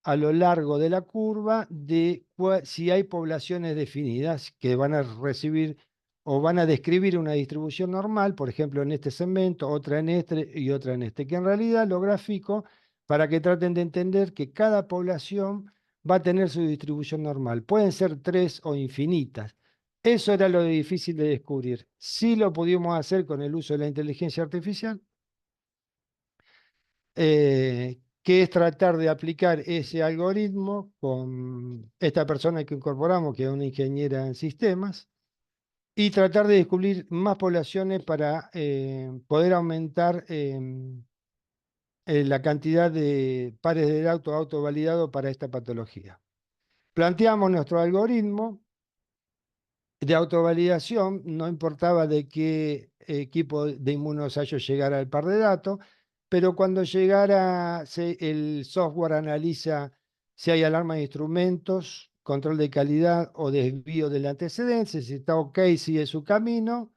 a lo largo de la curva de si hay poblaciones definidas que van a recibir o van a describir una distribución normal, por ejemplo, en este segmento, otra en este y otra en este, que en realidad lo grafico para que traten de entender que cada población va a tener su distribución normal. Pueden ser 3 o infinitas. Eso era lo difícil de descubrir. Sí lo pudimos hacer con el uso de la inteligencia artificial, que es tratar de aplicar ese algoritmo con esta persona que incorporamos, que es una ingeniera en sistemas, y tratar de descubrir más poblaciones para poder aumentar la cantidad de pares de datos autovalidados para esta patología. Planteamos nuestro algoritmo de autovalidación, no importaba de qué equipo de inmunoensayo llegara el par de datos, pero cuando llegara, el software analiza si hay alarma de instrumentos, control de calidad o desvío del antecedente, si está OK, sigue su camino,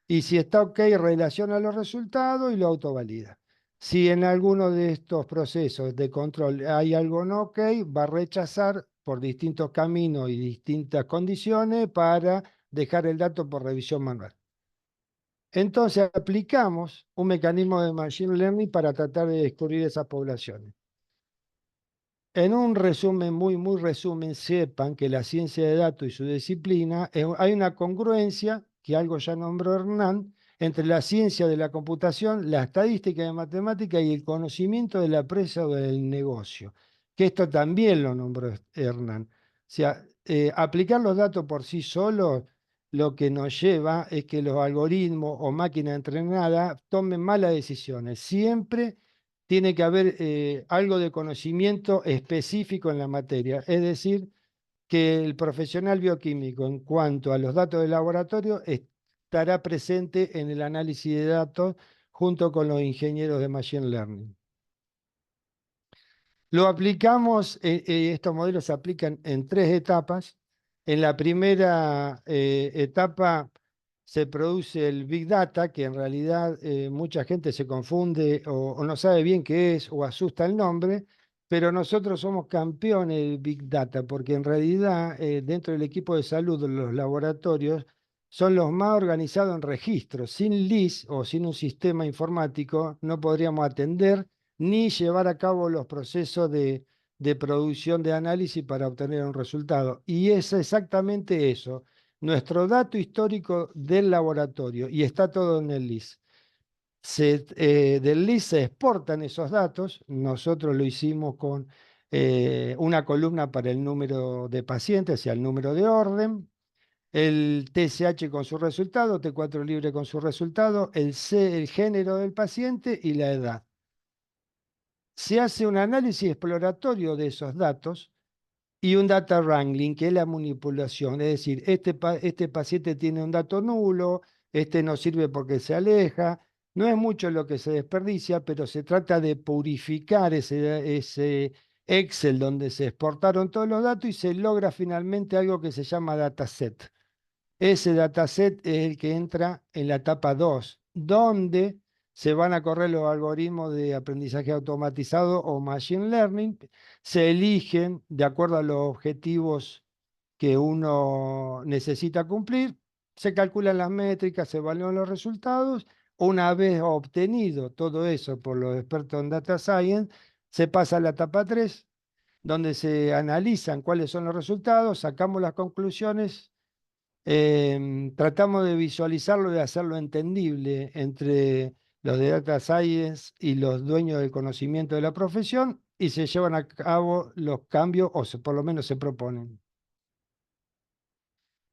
y si está OK, relaciona los resultados y lo autovalida. Si en alguno de estos procesos de control hay algo no OK, va a rechazar por distintos caminos y distintas condiciones para dejar el dato por revisión manual. Entonces aplicamos un mecanismo de Machine Learning para tratar de descubrir esas poblaciones. En un resumen, muy resumen, sepan que la ciencia de datos y su disciplina, hay una congruencia, que algo ya nombró Hernán, entre la ciencia de la computación, la estadística de matemática y el conocimiento de la empresa o del negocio, que esto también lo nombró Hernán. O sea, aplicar los datos por sí solos lo que nos lleva es que los algoritmos o máquinas entrenadas tomen malas decisiones. Siempre tiene que haber algo de conocimiento específico en la materia, es decir, que el profesional bioquímico en cuanto a los datos del laboratorio estará presente en el análisis de datos junto con los ingenieros de Machine Learning. Lo aplicamos, estos modelos se aplican en 3 etapas. En la primera etapa se produce el Big Data, que en realidad mucha gente se confunde o no sabe bien qué es o asusta el nombre, pero nosotros somos campeones del Big Data, porque en realidad dentro del equipo de salud, los laboratorios, son los más organizados en registros. Sin LIS o sin un sistema informático no podríamos atender ni llevar a cabo los procesos de producción de análisis para obtener un resultado. Y es exactamente eso, nuestro dato histórico del laboratorio, y está todo en el LIS. Del LIS se exportan esos datos, nosotros lo hicimos con una columna para el número de pacientes, o sea, el número de orden, el TSH con su resultado, T4 libre con su resultado, el género del paciente y la edad. Se hace un análisis exploratorio de esos datos y un data wrangling, que es la manipulación. Es decir, este paciente tiene un dato nulo, este no sirve porque se aleja. No es mucho lo que se desperdicia, pero se trata de purificar ese Excel donde se exportaron todos los datos y se logra finalmente algo que se llama dataset. Ese dataset es el que entra en la etapa 2, donde se van a correr los algoritmos de aprendizaje automatizado o machine learning. Se eligen de acuerdo a los objetivos que uno necesita cumplir. Se calculan las métricas, se evalúan los resultados. Una vez obtenido todo eso por los expertos en data science, se pasa a la etapa 3, donde se analizan cuáles son los resultados, sacamos las conclusiones. Tratamos de visualizarlo y de hacerlo entendible entre los de Data Science y los dueños del conocimiento de la profesión, y se llevan a cabo los cambios, o por lo menos se proponen.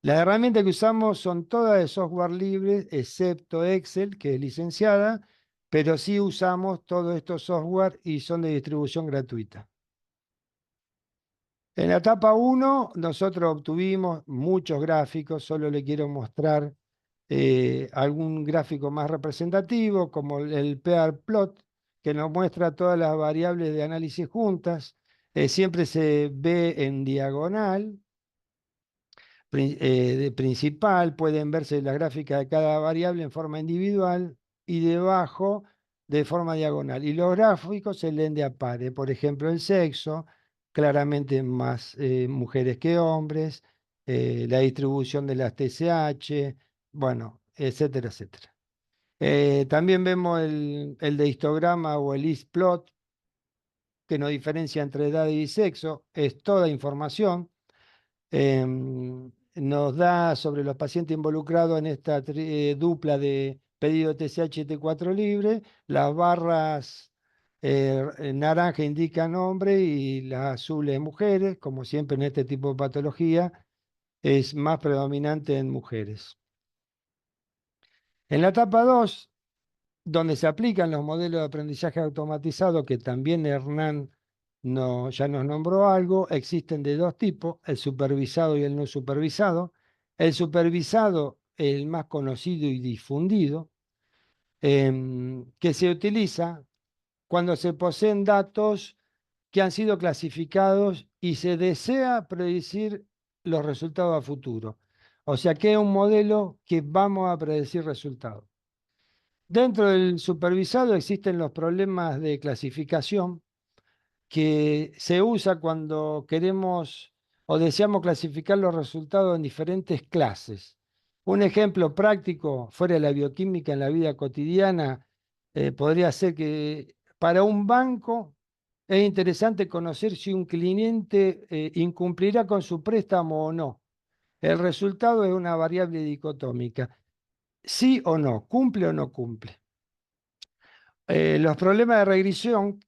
Las herramientas que usamos son todas de software libre, excepto Excel, que es licenciada, pero sí usamos todos estos software y son de distribución gratuita. En la etapa 1 nosotros obtuvimos muchos gráficos, solo le quiero mostrar algún gráfico más representativo, como el pair plot, que nos muestra todas las variables de análisis juntas. Siempre se ve en diagonal, de principal, pueden verse la gráfica de cada variable en forma individual y debajo de forma diagonal. Y los gráficos se leen de a pares, por ejemplo, el sexo, claramente más mujeres que hombres, la distribución de las TSH, bueno, etcétera, etcétera. También vemos el de histograma o el isplot, que no diferencia entre edad y sexo, es toda información. Nos da sobre los pacientes involucrados en esta dupla de pedido de TSH y T4 libre. Las barras naranja indican hombre y las azules mujeres, como siempre en este tipo de patología, es más predominante en mujeres. En la etapa 2, donde se aplican los modelos de aprendizaje automatizado, que también Hernán ya nos nombró algo, existen de dos tipos, el supervisado y el no supervisado. El supervisado es el más conocido y difundido, que se utiliza cuando se poseen datos que han sido clasificados y se desea predecir los resultados a futuro. O sea que es un modelo que vamos a predecir resultados. Dentro del supervisado existen los problemas de clasificación que se usa cuando queremos o deseamos clasificar los resultados en diferentes clases. Un ejemplo práctico fuera de la bioquímica en la vida cotidiana podría ser que para un banco es interesante conocer si un cliente incumplirá con su préstamo o no. El resultado es una variable dicotómica. Sí o no, cumple o no cumple. Los problemas de regresión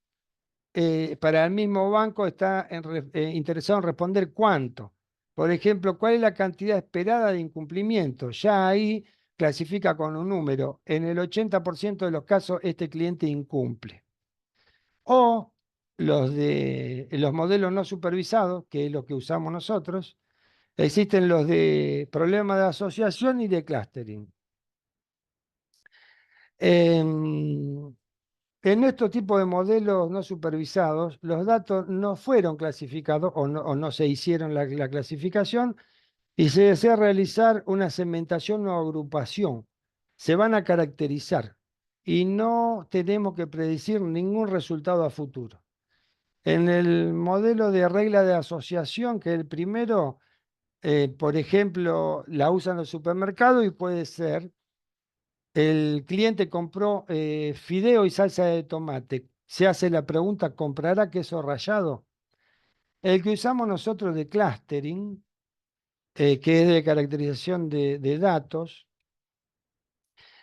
para el mismo banco está interesado en responder cuánto. Por ejemplo, ¿cuál es la cantidad esperada de incumplimiento? Ya ahí clasifica con un número. En el 80% de los casos este cliente incumple. O los modelos no supervisados, que es lo que usamos nosotros, existen los de problemas de asociación y de clustering. En estos tipos de modelos no supervisados, los datos no fueron clasificados o no se hicieron la clasificación y se desea realizar una segmentación o agrupación. Se van a caracterizar y no tenemos que predecir ningún resultado a futuro. En el modelo de regla de asociación, que es el primero, por ejemplo, la usan los supermercados y puede ser el cliente compró fideo y salsa de tomate. Se hace la pregunta, ¿comprará queso rallado? El que usamos nosotros de clustering, que es de caracterización de datos,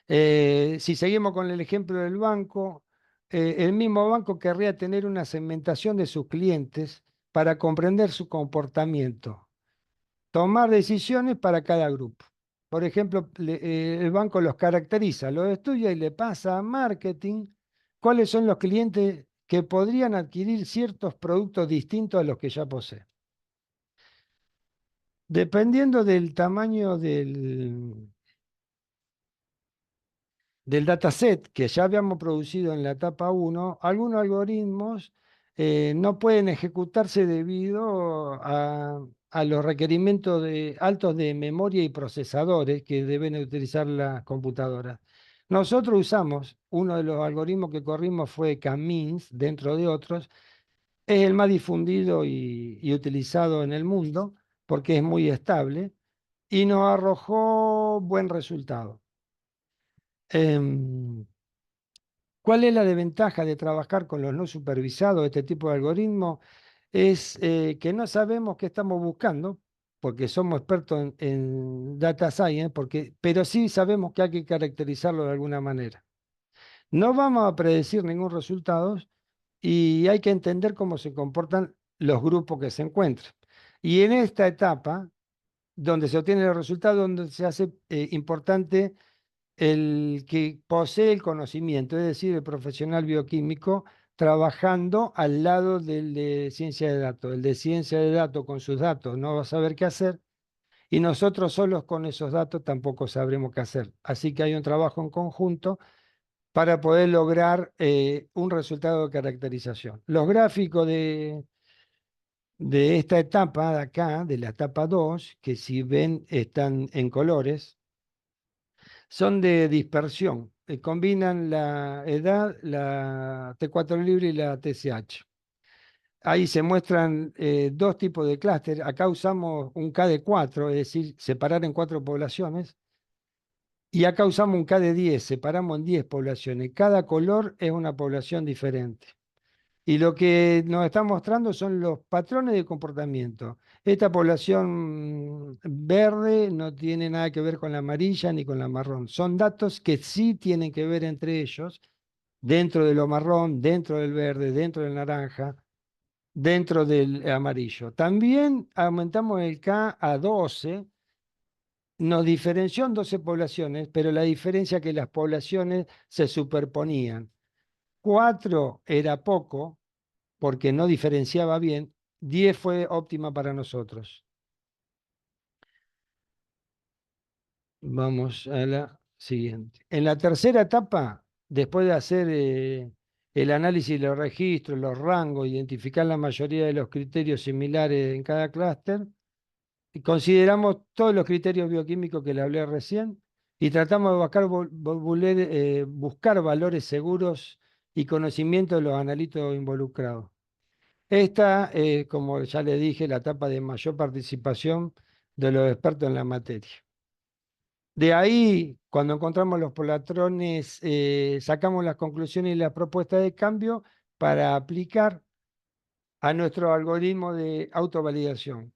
si seguimos con el ejemplo del banco, el mismo banco querría tener una segmentación de sus clientes para comprender su comportamiento, tomar decisiones para cada grupo. Por ejemplo, el banco los caracteriza, los estudia y le pasa a marketing cuáles son los clientes que podrían adquirir ciertos productos distintos a los que ya posee. Dependiendo del tamaño del dataset que ya habíamos producido en la etapa 1, algunos algoritmos no pueden ejecutarse debido a los requerimientos altos de memoria y procesadores que deben utilizar las computadoras. Nosotros usamos, uno de los algoritmos que corrimos fue K-means, dentro de otros, es el más difundido y utilizado en el mundo porque es muy estable y nos arrojó buen resultado. ¿Cuál es la desventaja de trabajar con los no supervisados, este tipo de algoritmos? Es que no sabemos qué estamos buscando, porque somos expertos en data science, pero sí sabemos que hay que caracterizarlo de alguna manera. No vamos a predecir ningún resultado y hay que entender cómo se comportan los grupos que se encuentran. Y en esta etapa, donde se obtiene el resultado, donde se hace importante el que posee el conocimiento, es decir, el profesional bioquímico, trabajando al lado del de ciencia de datos. El de ciencia de datos con sus datos no va a saber qué hacer y nosotros solos con esos datos tampoco sabremos qué hacer. Así que hay un trabajo en conjunto para poder lograr un resultado de caracterización. Los gráficos de esta etapa de acá, de la etapa 2, que si ven están en colores, son de dispersión. Combinan la edad, la T4 libre y la TSH. Ahí se muestran dos tipos de clúster. Acá usamos un K de 4, es decir, separar en 4 poblaciones. Y acá usamos un K de 10, separamos en 10 poblaciones. Cada color es una población diferente. Y lo que nos está mostrando son los patrones de comportamiento. Esta población verde no tiene nada que ver con la amarilla ni con la marrón. Son datos que sí tienen que ver entre ellos, dentro de lo marrón, dentro del verde, dentro del naranja, dentro del amarillo. También aumentamos el K a 12. Nos diferenció en 12 poblaciones, pero la diferencia es que las poblaciones se superponían. 4 era poco, porque no diferenciaba bien. 10 fue óptima para nosotros. Vamos a la siguiente. En la tercera etapa, después de hacer el análisis de los registros, los rangos, identificar la mayoría de los criterios similares en cada clúster, consideramos todos los criterios bioquímicos que le hablé recién y tratamos de buscar valores seguros y conocimiento de los analitos involucrados. Esta, como ya le dije, la etapa de mayor participación de los expertos en la materia. De ahí, cuando encontramos los patrones, sacamos las conclusiones y las propuestas de cambio para aplicar a nuestro algoritmo de autovalidación.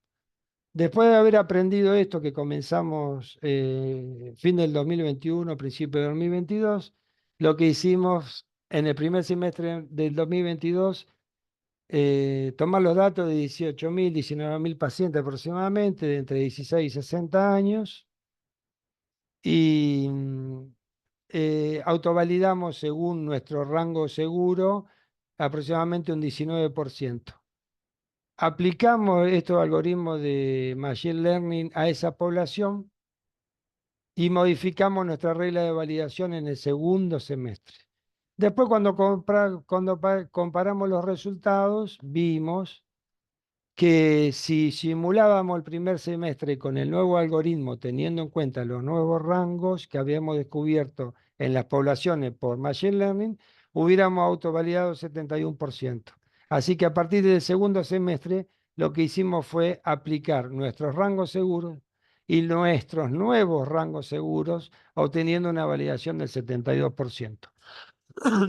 Después de haber aprendido esto que comenzamos fin del 2021, principio del 2022, lo que hicimos en el primer semestre del 2022, tomar los datos de 18.000, 19.000 pacientes aproximadamente, de entre 16 y 60 años, y autovalidamos según nuestro rango seguro aproximadamente un 19%. Aplicamos estos algoritmos de Machine Learning a esa población y modificamos nuestra regla de validación en el segundo semestre. Después, cuando comparamos los resultados, vimos que si simulábamos el primer semestre con el nuevo algoritmo, teniendo en cuenta los nuevos rangos que habíamos descubierto en las poblaciones por Machine Learning, hubiéramos autovalidado 71%. Así que a partir del segundo semestre, lo que hicimos fue aplicar nuestros rangos seguros y nuestros nuevos rangos seguros, obteniendo una validación del 72%.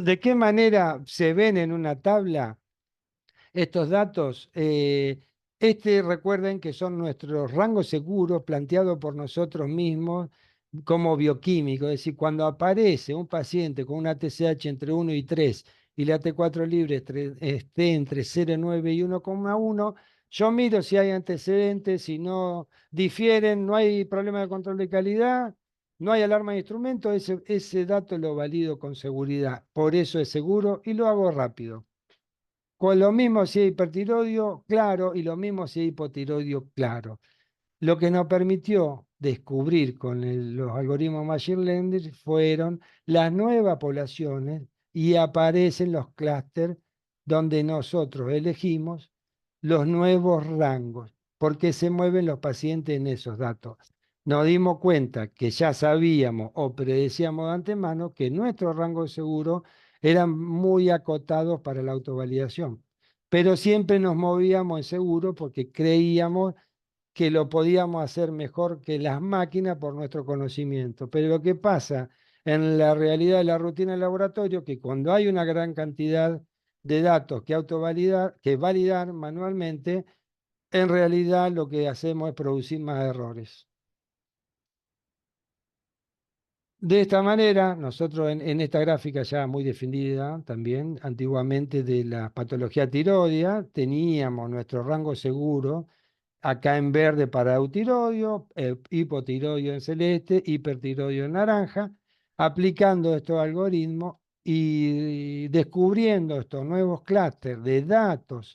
¿De qué manera se ven en una tabla estos datos? Recuerden que son nuestros rangos seguros planteados por nosotros mismos como bioquímicos. Es decir, cuando aparece un paciente con una TSH entre 1 y 3 y la T4 libre esté entre 0,9 y 1,1, yo miro si hay antecedentes, si no difieren, no hay problema de control de calidad, no hay alarma de instrumento, ese dato lo valido con seguridad. Por eso es seguro y lo hago rápido. Con lo mismo si hay hipertiroidio, claro, y lo mismo si hay hipotiroidio, claro. Lo que nos permitió descubrir con los algoritmos Machine Learning fueron las nuevas poblaciones y aparecen los clústeres donde nosotros elegimos los nuevos rangos, porque se mueven los pacientes en esos datos. Nos dimos cuenta que ya sabíamos o predecíamos de antemano que nuestros rangos seguros eran muy acotados para la autovalidación, pero siempre nos movíamos en seguro porque creíamos que lo podíamos hacer mejor que las máquinas por nuestro conocimiento. Pero lo que pasa en la realidad de la rutina del laboratorio, que cuando hay una gran cantidad de datos que validar manualmente, en realidad lo que hacemos es producir más errores. De esta manera, nosotros en esta gráfica ya muy definida también, antiguamente de la patología tiroidea, teníamos nuestro rango seguro, acá en verde para eutiroidio, hipotiroidio en celeste, hipertiroidio en naranja. Aplicando estos algoritmos, y descubriendo estos nuevos clústeres de datos,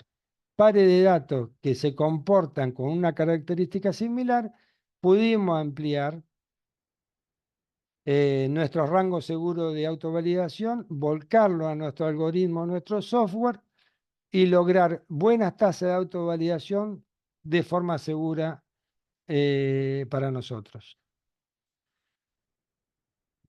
pares de datos que se comportan con una característica similar, pudimos ampliar nuestro rango seguro de autovalidación, volcarlo a nuestro algoritmo, a nuestro software y lograr buenas tasas de autovalidación de forma segura para nosotros.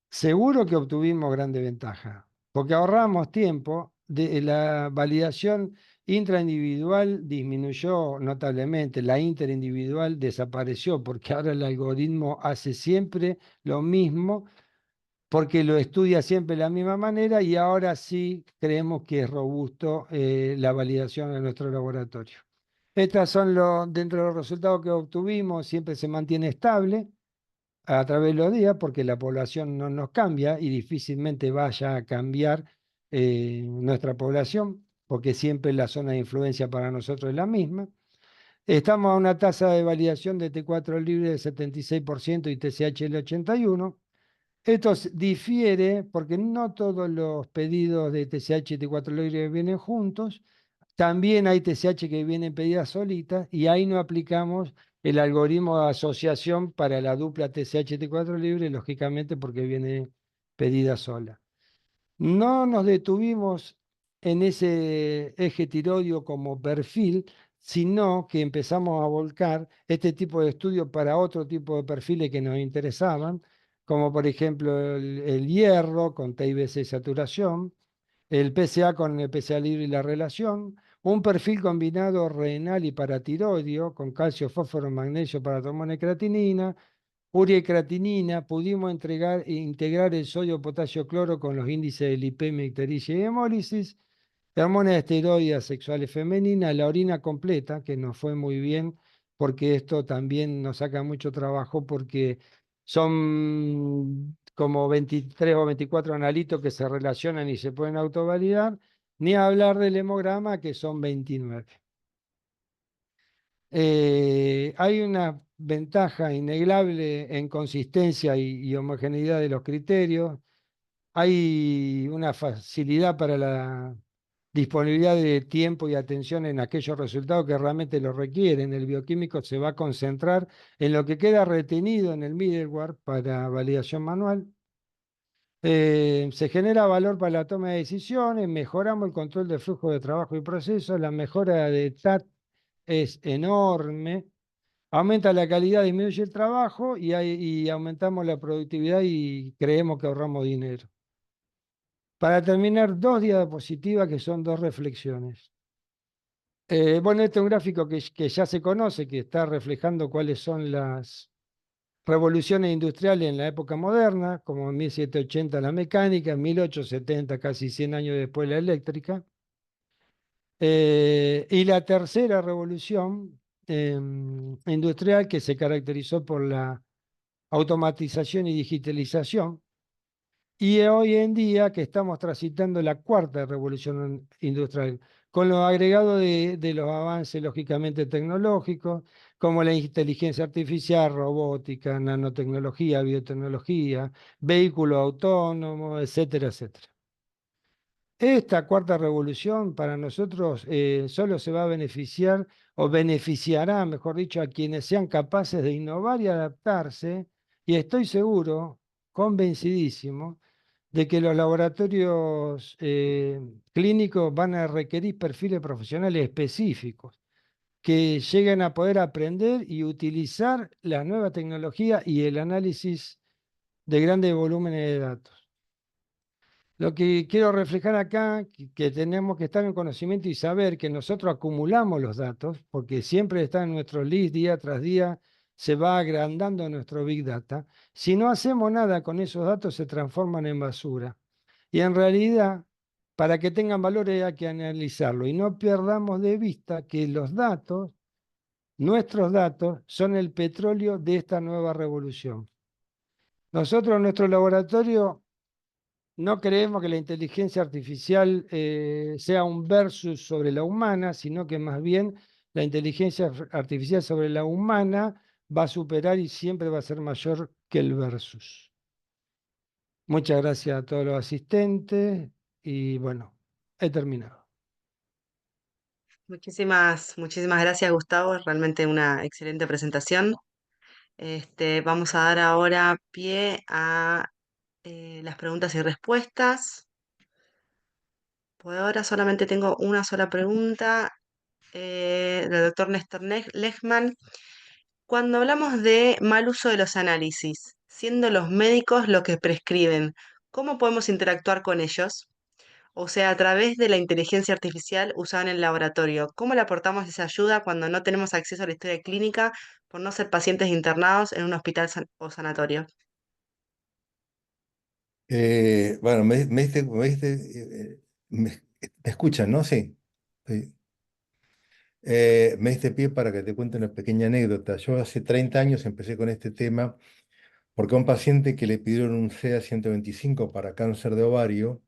Seguro que obtuvimos grande ventaja, porque ahorramos tiempo, la validación intraindividual disminuyó notablemente, la interindividual desapareció, porque ahora el algoritmo hace siempre lo mismo, porque lo estudia siempre de la misma manera y ahora sí creemos que es robusto la validación en nuestro laboratorio. Estos son dentro de los resultados que obtuvimos, siempre se mantiene estable a través de los días porque la población no nos cambia y difícilmente vaya a cambiar nuestra población, porque siempre la zona de influencia para nosotros es la misma. Estamos a una tasa de validación de T4 libre del 76% y TSH del 81%. Esto difiere porque no todos los pedidos de TSH y T4 libre vienen juntos. También hay TSH que vienen pedidas solitas y ahí no aplicamos el algoritmo de asociación para la dupla TSH-T4 libre, lógicamente porque viene pedida sola. No nos detuvimos en ese eje tiroideo como perfil, sino que empezamos a volcar este tipo de estudios para otro tipo de perfiles que nos interesaban, como por ejemplo el hierro con TIBC saturación, el PSA con el PSA libre y la relación, un perfil combinado renal y paratiroideo con calcio, fósforo, magnesio para tomar creatinina, urea y creatinina. Pudimos integrar el sodio, potasio, cloro con los índices de lipemia, ictericia y hemólisis, hormonas esteroides sexuales femeninas, la orina completa, que nos fue muy bien, porque esto también nos saca mucho trabajo, porque son como 23 o 24 analitos que se relacionan y se pueden autovalidar, ni hablar del hemograma, que son 29. Hay una ventaja innegable en consistencia y homogeneidad de los criterios. Hay una facilidad para la disponibilidad de tiempo y atención en aquellos resultados que realmente lo requieren. El bioquímico se va a concentrar en lo que queda retenido en el middleware para validación manual. Se genera valor para la toma de decisiones, mejoramos el control del flujo de trabajo y procesos, la mejora de TAT es enorme, aumenta la calidad, disminuye el trabajo y aumentamos la productividad y creemos que ahorramos dinero. Para terminar, 2 diapositivas que son 2 reflexiones. Bueno, este es un gráfico que ya se conoce, que está reflejando cuáles son las revoluciones industriales en la época moderna, como en 1780 la mecánica, en 1870, casi 100 años después, la eléctrica. Y la tercera revolución industrial, que se caracterizó por la automatización y digitalización. Y hoy en día que estamos transitando la 4ª revolución industrial, con los agregados de los avances lógicamente tecnológicos, como la inteligencia artificial, robótica, nanotecnología, biotecnología, vehículos autónomos, etcétera, etcétera. Esta 4ª revolución para nosotros solo se va a beneficiar o beneficiará, mejor dicho, a quienes sean capaces de innovar y adaptarse, y estoy seguro, convencidísimo, de que los laboratorios clínicos van a requerir perfiles profesionales específicos que lleguen a poder aprender y utilizar la nueva tecnología y el análisis de grandes volúmenes de datos. Lo que quiero reflejar acá, que tenemos que estar en conocimiento y saber que nosotros acumulamos los datos, porque siempre está en nuestro list día tras día, se va agrandando nuestro Big Data. Si no hacemos nada con esos datos, se transforman en basura. Y en realidad, para que tengan valor hay que analizarlo y no perdamos de vista que los datos, nuestros datos, son el petróleo de esta nueva revolución. Nosotros en nuestro laboratorio no creemos que la inteligencia artificial sea un versus sobre la humana, sino que más bien la inteligencia artificial sobre la humana va a superar y siempre va a ser mayor que el versus. Muchas gracias a todos los asistentes y bueno, he terminado. Muchísimas gracias, Gustavo. Realmente una excelente presentación. Vamos a dar ahora pie a las preguntas y respuestas. Por ahora solamente tengo una sola pregunta del doctor Néstor Lechman. Cuando hablamos de mal uso de los análisis, siendo los médicos los que prescriben, ¿cómo podemos interactuar con ellos? O sea, a través de la inteligencia artificial usada en el laboratorio, ¿cómo le aportamos esa ayuda cuando no tenemos acceso a la historia clínica por no ser pacientes internados en un hospital o sanatorio? Bueno, me escuchan, ¿no? Sí. Sí. Me diste pie para que te cuente una pequeña anécdota. Yo hace 30 años empecé con este tema porque a un paciente que le pidieron un CA 125 para cáncer de ovario,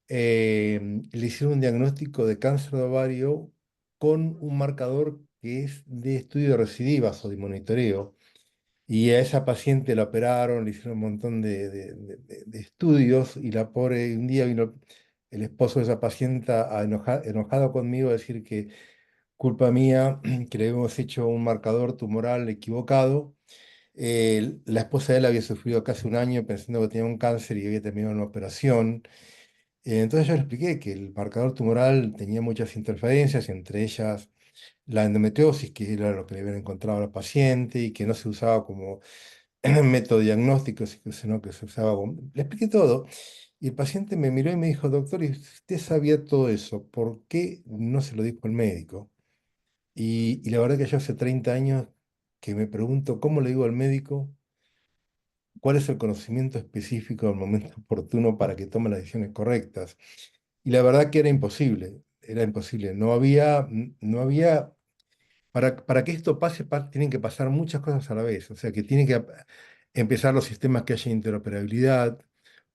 le hicieron un diagnóstico de cáncer de ovario con un marcador que es de estudio de recidivas o de monitoreo. Y a esa paciente la operaron, le hicieron un montón de estudios y la pobre, un día vino el esposo de esa paciente enojado conmigo a decir que culpa mía, que le habíamos hecho un marcador tumoral equivocado. La esposa de él había sufrido casi un año pensando que tenía un cáncer y había terminado una operación. Entonces yo le expliqué que el marcador tumoral tenía muchas interferencias, entre ellas la endometriosis, que era lo que le habían encontrado al paciente y que no se usaba como método diagnóstico, sino que se usaba Le expliqué todo. Y el paciente me miró y me dijo, doctor, ¿y usted sabía todo eso? ¿Por qué no se lo dijo el médico? Y la verdad que yo hace 30 años que me pregunto, ¿cómo le digo al médico cuál es el conocimiento específico al momento oportuno para que tome las decisiones correctas? Y la verdad que era imposible. No había para que esto pase, tienen que pasar muchas cosas a la vez. O sea, que tienen que empezar los sistemas que haya interoperabilidad.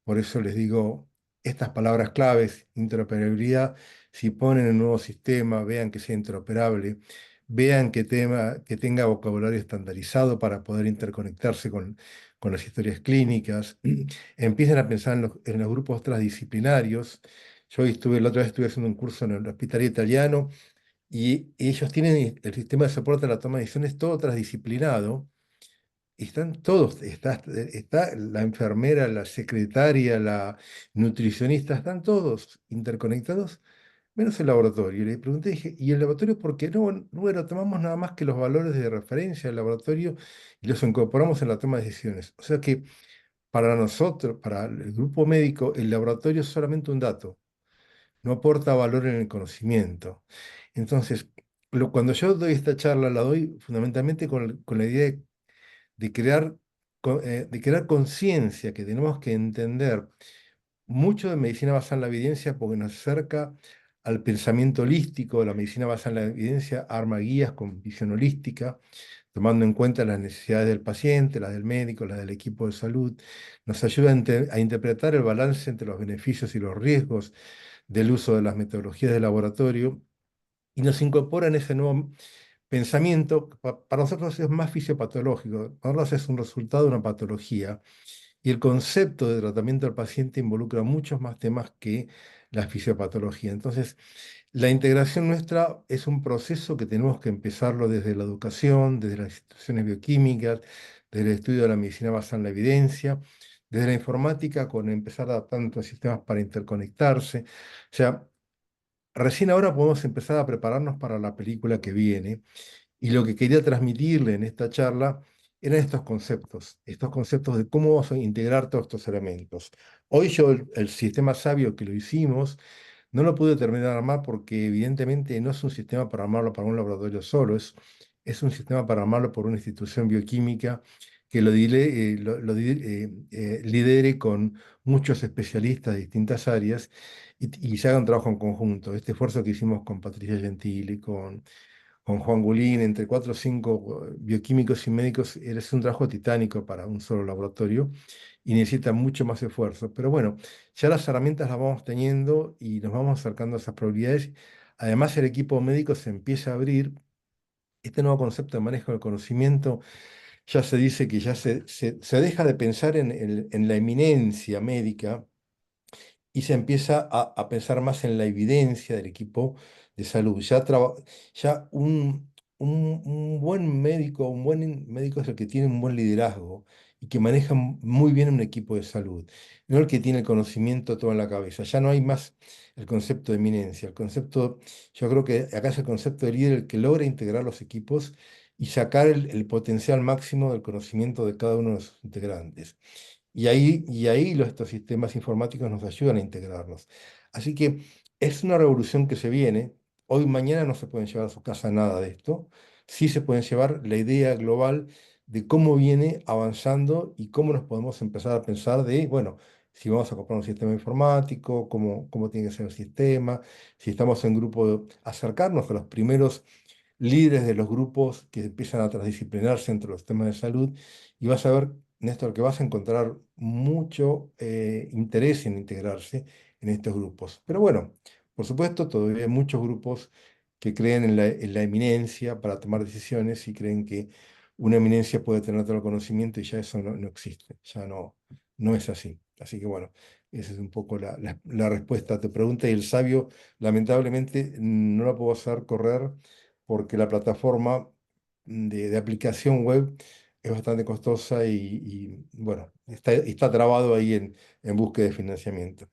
Por eso les digo estas palabras claves, interoperabilidad. Si ponen un nuevo sistema, vean que sea interoperable, vean que tenga vocabulario estandarizado para poder interconectarse con las historias clínicas. Empiecen a pensar en los grupos transdisciplinarios. Yo la otra vez estuve haciendo un curso en el hospital italiano y ellos tienen el sistema de soporte a la toma de decisiones todo transdisciplinado. Y están todos, está la enfermera, la secretaria, la nutricionista, están todos interconectados, menos el laboratorio. Y le pregunté, dije, ¿y el laboratorio por qué no? Bueno, tomamos nada más que los valores de referencia del laboratorio y los incorporamos en la toma de decisiones. O sea que para nosotros, para el grupo médico, el laboratorio es solamente un dato, no aporta valor en el conocimiento. Entonces, cuando yo doy esta charla, la doy fundamentalmente con la idea de crear conciencia, que tenemos que entender mucho de medicina basada en la evidencia porque nos acerca al pensamiento holístico. La medicina basada en la evidencia arma guías con visión holística, tomando en cuenta las necesidades del paciente, las del médico, las del equipo de salud. Nos ayuda a interpretar el balance entre los beneficios y los riesgos del uso de las metodologías de laboratorio y nos incorpora en ese nuevo pensamiento. Para nosotros es más fisiopatológico, para nosotros es un resultado de una patología y el concepto de tratamiento del paciente involucra muchos más temas que la fisiopatología. Entonces, la integración nuestra es un proceso que tenemos que empezarlo desde la educación, desde las instituciones bioquímicas, desde el estudio de la medicina basada en la evidencia, desde la informática, con empezar adaptando sistemas para interconectarse. O sea, recién ahora podemos empezar a prepararnos para la película que viene y lo que quería transmitirle en esta charla eran estos conceptos de cómo vamos a integrar todos estos elementos. Hoy yo el sistema sabio que lo hicimos no lo pude terminar de armar porque evidentemente no es un sistema para armarlo para un laboratorio solo, es un sistema para armarlo por una institución bioquímica que lidere con muchos especialistas de distintas áreas y se haga un trabajo en conjunto. Este esfuerzo que hicimos con Patricia Gentili, con Juan Gulín, entre 4 o 5 bioquímicos y médicos, es un trabajo titánico para un solo laboratorio y necesita mucho más esfuerzo. Pero bueno, ya las herramientas las vamos teniendo y nos vamos acercando a esas probabilidades. Además, el equipo médico se empieza a abrir. Este nuevo concepto de manejo del conocimiento ya se dice que ya se deja de pensar en la eminencia médica y se empieza a pensar más en la evidencia del equipo de salud. Ya un buen médico, un buen médico es el que tiene un buen liderazgo y que maneja muy bien un equipo de salud, no el que tiene el conocimiento todo en la cabeza. Ya no hay más el concepto de eminencia. Yo creo que acá es el concepto de líder el que logra integrar los equipos y sacar el potencial máximo del conocimiento de cada uno de sus integrantes. Estos sistemas informáticos nos ayudan a integrarlos. Así que es una revolución que se viene. Hoy, mañana no se pueden llevar a su casa nada de esto. Sí se pueden llevar la idea global de cómo viene avanzando y cómo nos podemos empezar a pensar de, bueno, si vamos a comprar un sistema informático, cómo tiene que ser el sistema, si estamos en grupo, acercarnos a los primeros líderes de los grupos que empiezan a transdisciplinarse entre los temas de salud y vas a ver, Néstor, que vas a encontrar mucho interés en integrarse en estos grupos. Pero bueno, por supuesto, todavía hay muchos grupos que creen en la eminencia para tomar decisiones y creen que una eminencia puede tener todo el conocimiento y ya eso no existe, ya no es así. Así que bueno, esa es un poco la respuesta a tu pregunta y el sabio, lamentablemente, no la puedo hacer correr porque la plataforma de aplicación web es bastante costosa bueno, está trabado ahí en búsqueda de financiamiento.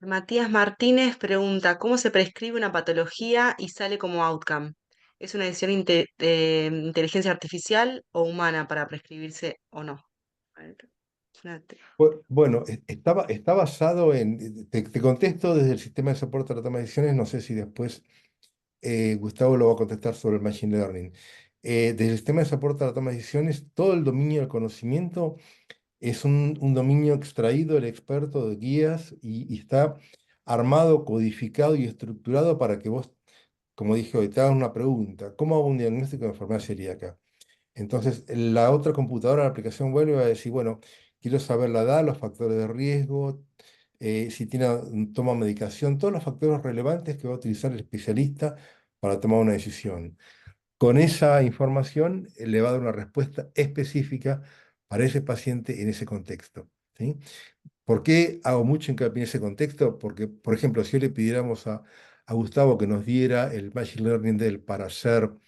Matías Martínez pregunta, ¿cómo se prescribe una patología y sale como outcome? ¿Es una decisión de inteligencia artificial o humana para prescribirse o no? A ver, Bueno, está basado te contesto desde el sistema de soporte a la toma de decisiones, no sé si después Gustavo lo va a contestar sobre el Machine Learning. Desde el sistema de soporte a la toma de decisiones, todo el dominio del conocimiento es un dominio extraído del experto de guías y está armado, codificado y estructurado para que vos, como dije hoy, te hagas una pregunta. ¿Cómo hago un diagnóstico de enfermedad celíaca? Entonces, la otra computadora, la aplicación web, le va a decir, bueno, quiero saber la edad, los factores de riesgo, si toma medicación, todos los factores relevantes que va a utilizar el especialista para tomar una decisión. Con esa información le va a dar una respuesta específica para ese paciente en ese contexto, ¿sí? ¿Por qué hago mucho hincapié en ese contexto? Porque, por ejemplo, si hoy le pidiéramos a Gustavo que nos diera el Machine Learning de él para usarlo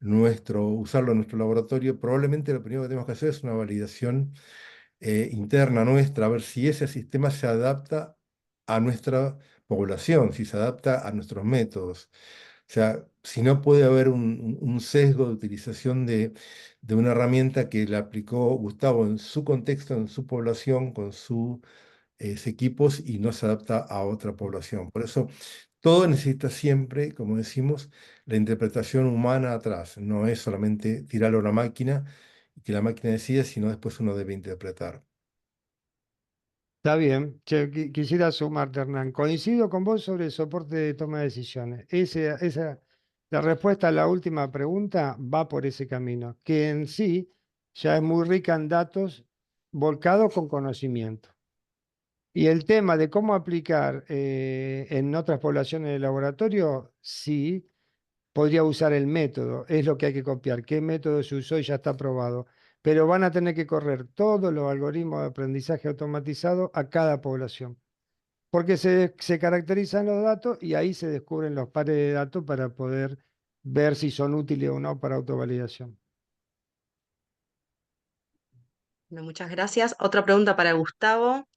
en nuestro laboratorio, probablemente lo primero que tenemos que hacer es una validación interna nuestra, a ver si ese sistema se adapta a nuestra población, si se adapta a nuestros métodos. O sea, si no puede haber un sesgo de utilización de una herramienta que le aplicó Gustavo en su contexto, en su población, con sus equipos y no se adapta a otra población. Por eso, todo necesita siempre, como decimos, la interpretación humana atrás. No es solamente tirarlo a una máquina y que la máquina decida, sino después uno debe interpretar. Está bien. Che, quisiera sumarte, Hernán. Coincido con vos sobre el soporte de toma de decisiones. La respuesta a la última pregunta va por ese camino, que en sí ya es muy rica en datos volcados con conocimiento. Y el tema de cómo aplicar en otras poblaciones de laboratorio, sí, podría usar el método, es lo que hay que copiar, qué método se usó y ya está probado. Pero van a tener que correr todos los algoritmos de aprendizaje automatizado a cada población, porque se caracterizan los datos y ahí se descubren los pares de datos para poder ver si son útiles o no para autovalidación. Bueno, muchas gracias. Otra pregunta para Gustavo.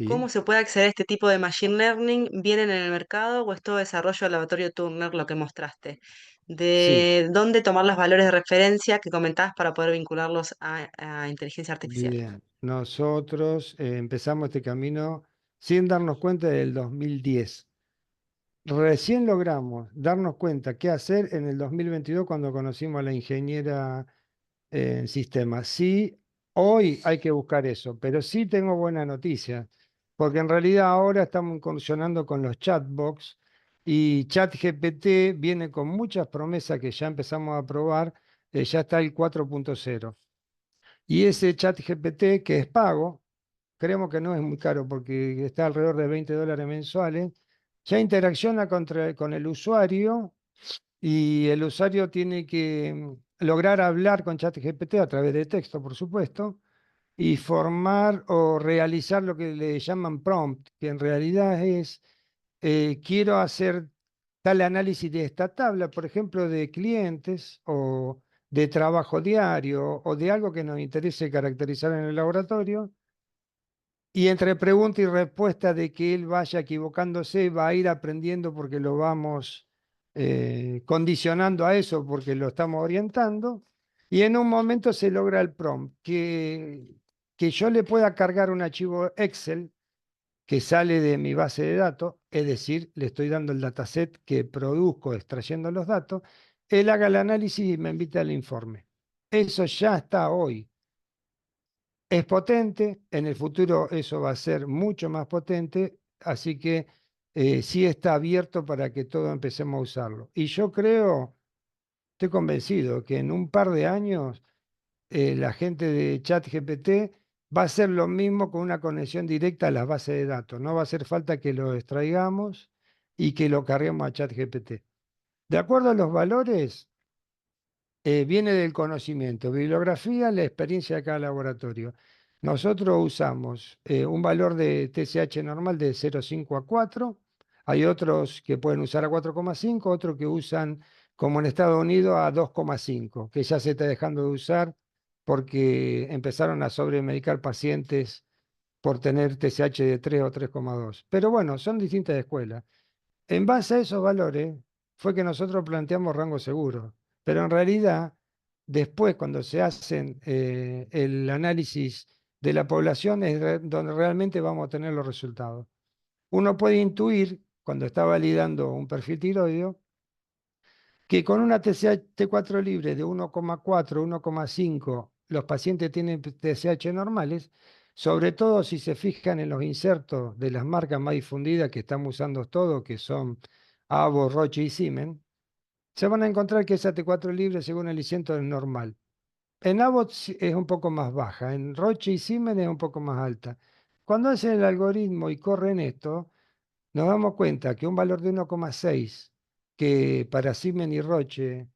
¿Cómo ¿Sí? se puede acceder a este tipo de machine learning? ¿Vienen en el mercado o es todo desarrollo del laboratorio Turner lo que mostraste? Sí, ¿De dónde tomar los valores de referencia que comentabas para poder vincularlos a inteligencia artificial? bien. Nosotros empezamos este camino sin darnos cuenta del 2010. Recién logramos darnos cuenta qué hacer en el 2022 cuando conocimos a la ingeniera en sistemas. Sí, hoy hay que buscar eso, pero sí tengo buena noticia, porque en realidad ahora estamos incursionando con los chatbots y ChatGPT viene con muchas promesas que ya empezamos a probar, ya está el 4.0. Y ese ChatGPT que es pago, creemos que no es muy caro porque está alrededor de $20 mensuales, ya interacciona con el usuario y el usuario tiene que lograr hablar con ChatGPT a través de texto, por supuesto, y formar o realizar lo que le llaman prompt, que en realidad es, quiero hacer tal análisis de esta tabla, por ejemplo, de clientes o de trabajo diario o de algo que nos interese caracterizar en el laboratorio. Y entre pregunta y respuesta de que él vaya equivocándose, va a ir aprendiendo porque lo vamos condicionando a eso, porque lo estamos orientando. Y en un momento se logra el prompt, que yo le pueda cargar un archivo Excel que sale de mi base de datos, es decir, le estoy dando el dataset que produzco extrayendo los datos, él haga el análisis y me invita al informe. Eso ya está hoy. Es potente, en el futuro eso va a ser mucho más potente, así que sí está abierto para que todos empecemos a usarlo. Y yo creo, estoy convencido que en un par de años la gente de ChatGPT va a hacer lo mismo con una conexión directa a las bases de datos. No va a hacer falta que lo extraigamos y que lo carguemos a ChatGPT. De acuerdo a los valores, viene del conocimiento, bibliografía, la experiencia de cada laboratorio. Nosotros usamos un valor de TSH normal de 0,5 a 4. Hay otros que pueden usar a 4,5, otros que usan, como en Estados Unidos, a 2,5, que ya se está dejando de usar porque empezaron a sobremedicar pacientes por tener TSH de 3 o 3,2. Pero bueno, son distintas escuelas. En base a esos valores fue que nosotros planteamos rango seguro, pero en realidad después cuando se hacen el análisis de la población es donde realmente vamos a tener los resultados. Uno puede intuir, cuando está validando un perfil tiroideo, que con una T4 libre de 1,4, 1,5, los pacientes tienen TSH normales, sobre todo si se fijan en los insertos de las marcas más difundidas que estamos usando todos, que son Abbott, Roche y Siemens, se van a encontrar que esa T4 libre según el inserto es normal. En Abbott es un poco más baja, en Roche y Siemens es un poco más alta. Cuando hacen el algoritmo y corren esto, nos damos cuenta que un valor de 1,6, que para Siemens y Roche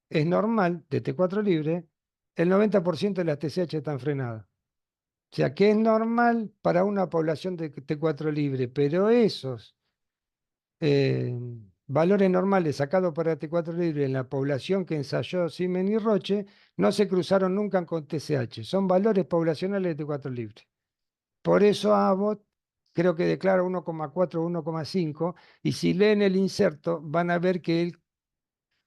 es normal, de T4 libre, el 90% de las TSH están frenadas. O sea, que es normal para una población de T4 libre, pero esos valores normales sacados para T4 libre en la población que ensayó Siemens y Roche no se cruzaron nunca con TSH. Son valores poblacionales de T4 libre. Por eso Abbott creo que declara 1,4 o 1,5, y si leen el inserto van a ver que él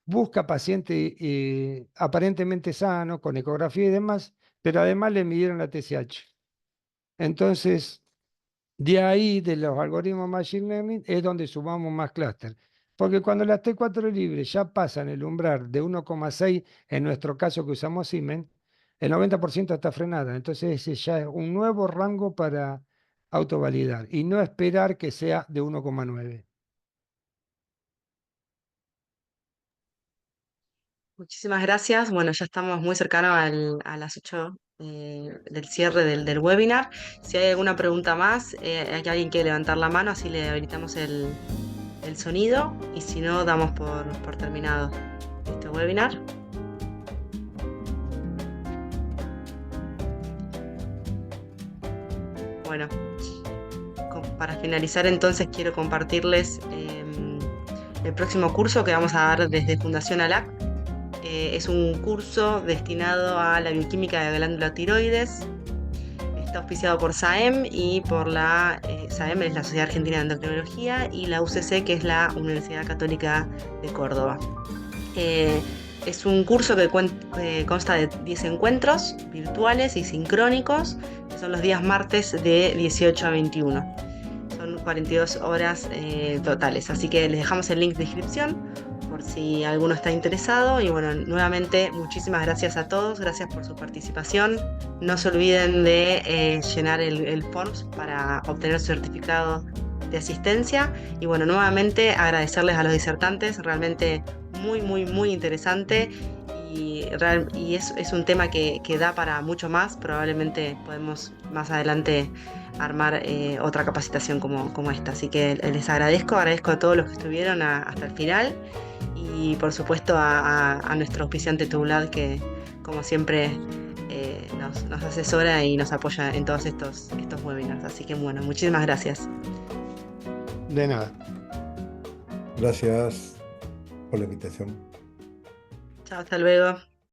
busca paciente aparentemente sano, con ecografía y demás, pero además le midieron la TSH. Entonces, de ahí, de los algoritmos Machine Learning, es donde sumamos más clúster. Porque cuando las T4 libres ya pasan el umbral de 1,6, en nuestro caso que usamos Siemens, el 90% está frenada. Entonces ese ya es un nuevo rango para autovalidar y no esperar que sea de 1,9. Muchísimas gracias. Bueno, ya estamos muy cercanos a las 8 del cierre del webinar. Si hay alguna pregunta más, hay alguien que levantar la mano, así le habilitamos el sonido, y si no, damos por terminado este webinar. Bueno, para finalizar entonces quiero compartirles el próximo curso que vamos a dar desde Fundación ALAC. Es un curso destinado a la bioquímica de la glándula tiroides. Está auspiciado por SAEM y por la SAEM es la Sociedad Argentina de Endocrinología, y la UCC, que es la Universidad Católica de Córdoba. Es un curso que consta de 10 encuentros virtuales y sincrónicos, que son los días martes de 18 a 21. Son 42 horas totales, así que les dejamos el link de inscripción por si alguno está interesado. Y bueno, nuevamente muchísimas gracias a todos, gracias por su participación. No se olviden de llenar el forms para obtener su certificado de asistencia. Y bueno, nuevamente agradecerles a los disertantes, realmente muy interesante, y es un tema que da para mucho más. Probablemente podemos más adelante armar otra capacitación como esta. Así que les agradezco a todos los que estuvieron hasta el final. y por supuesto a nuestro auspiciante Tublad, que como siempre nos asesora y nos apoya en todos estos webinars. Así que bueno, muchísimas gracias. De nada. Gracias por la invitación. Chao, hasta luego.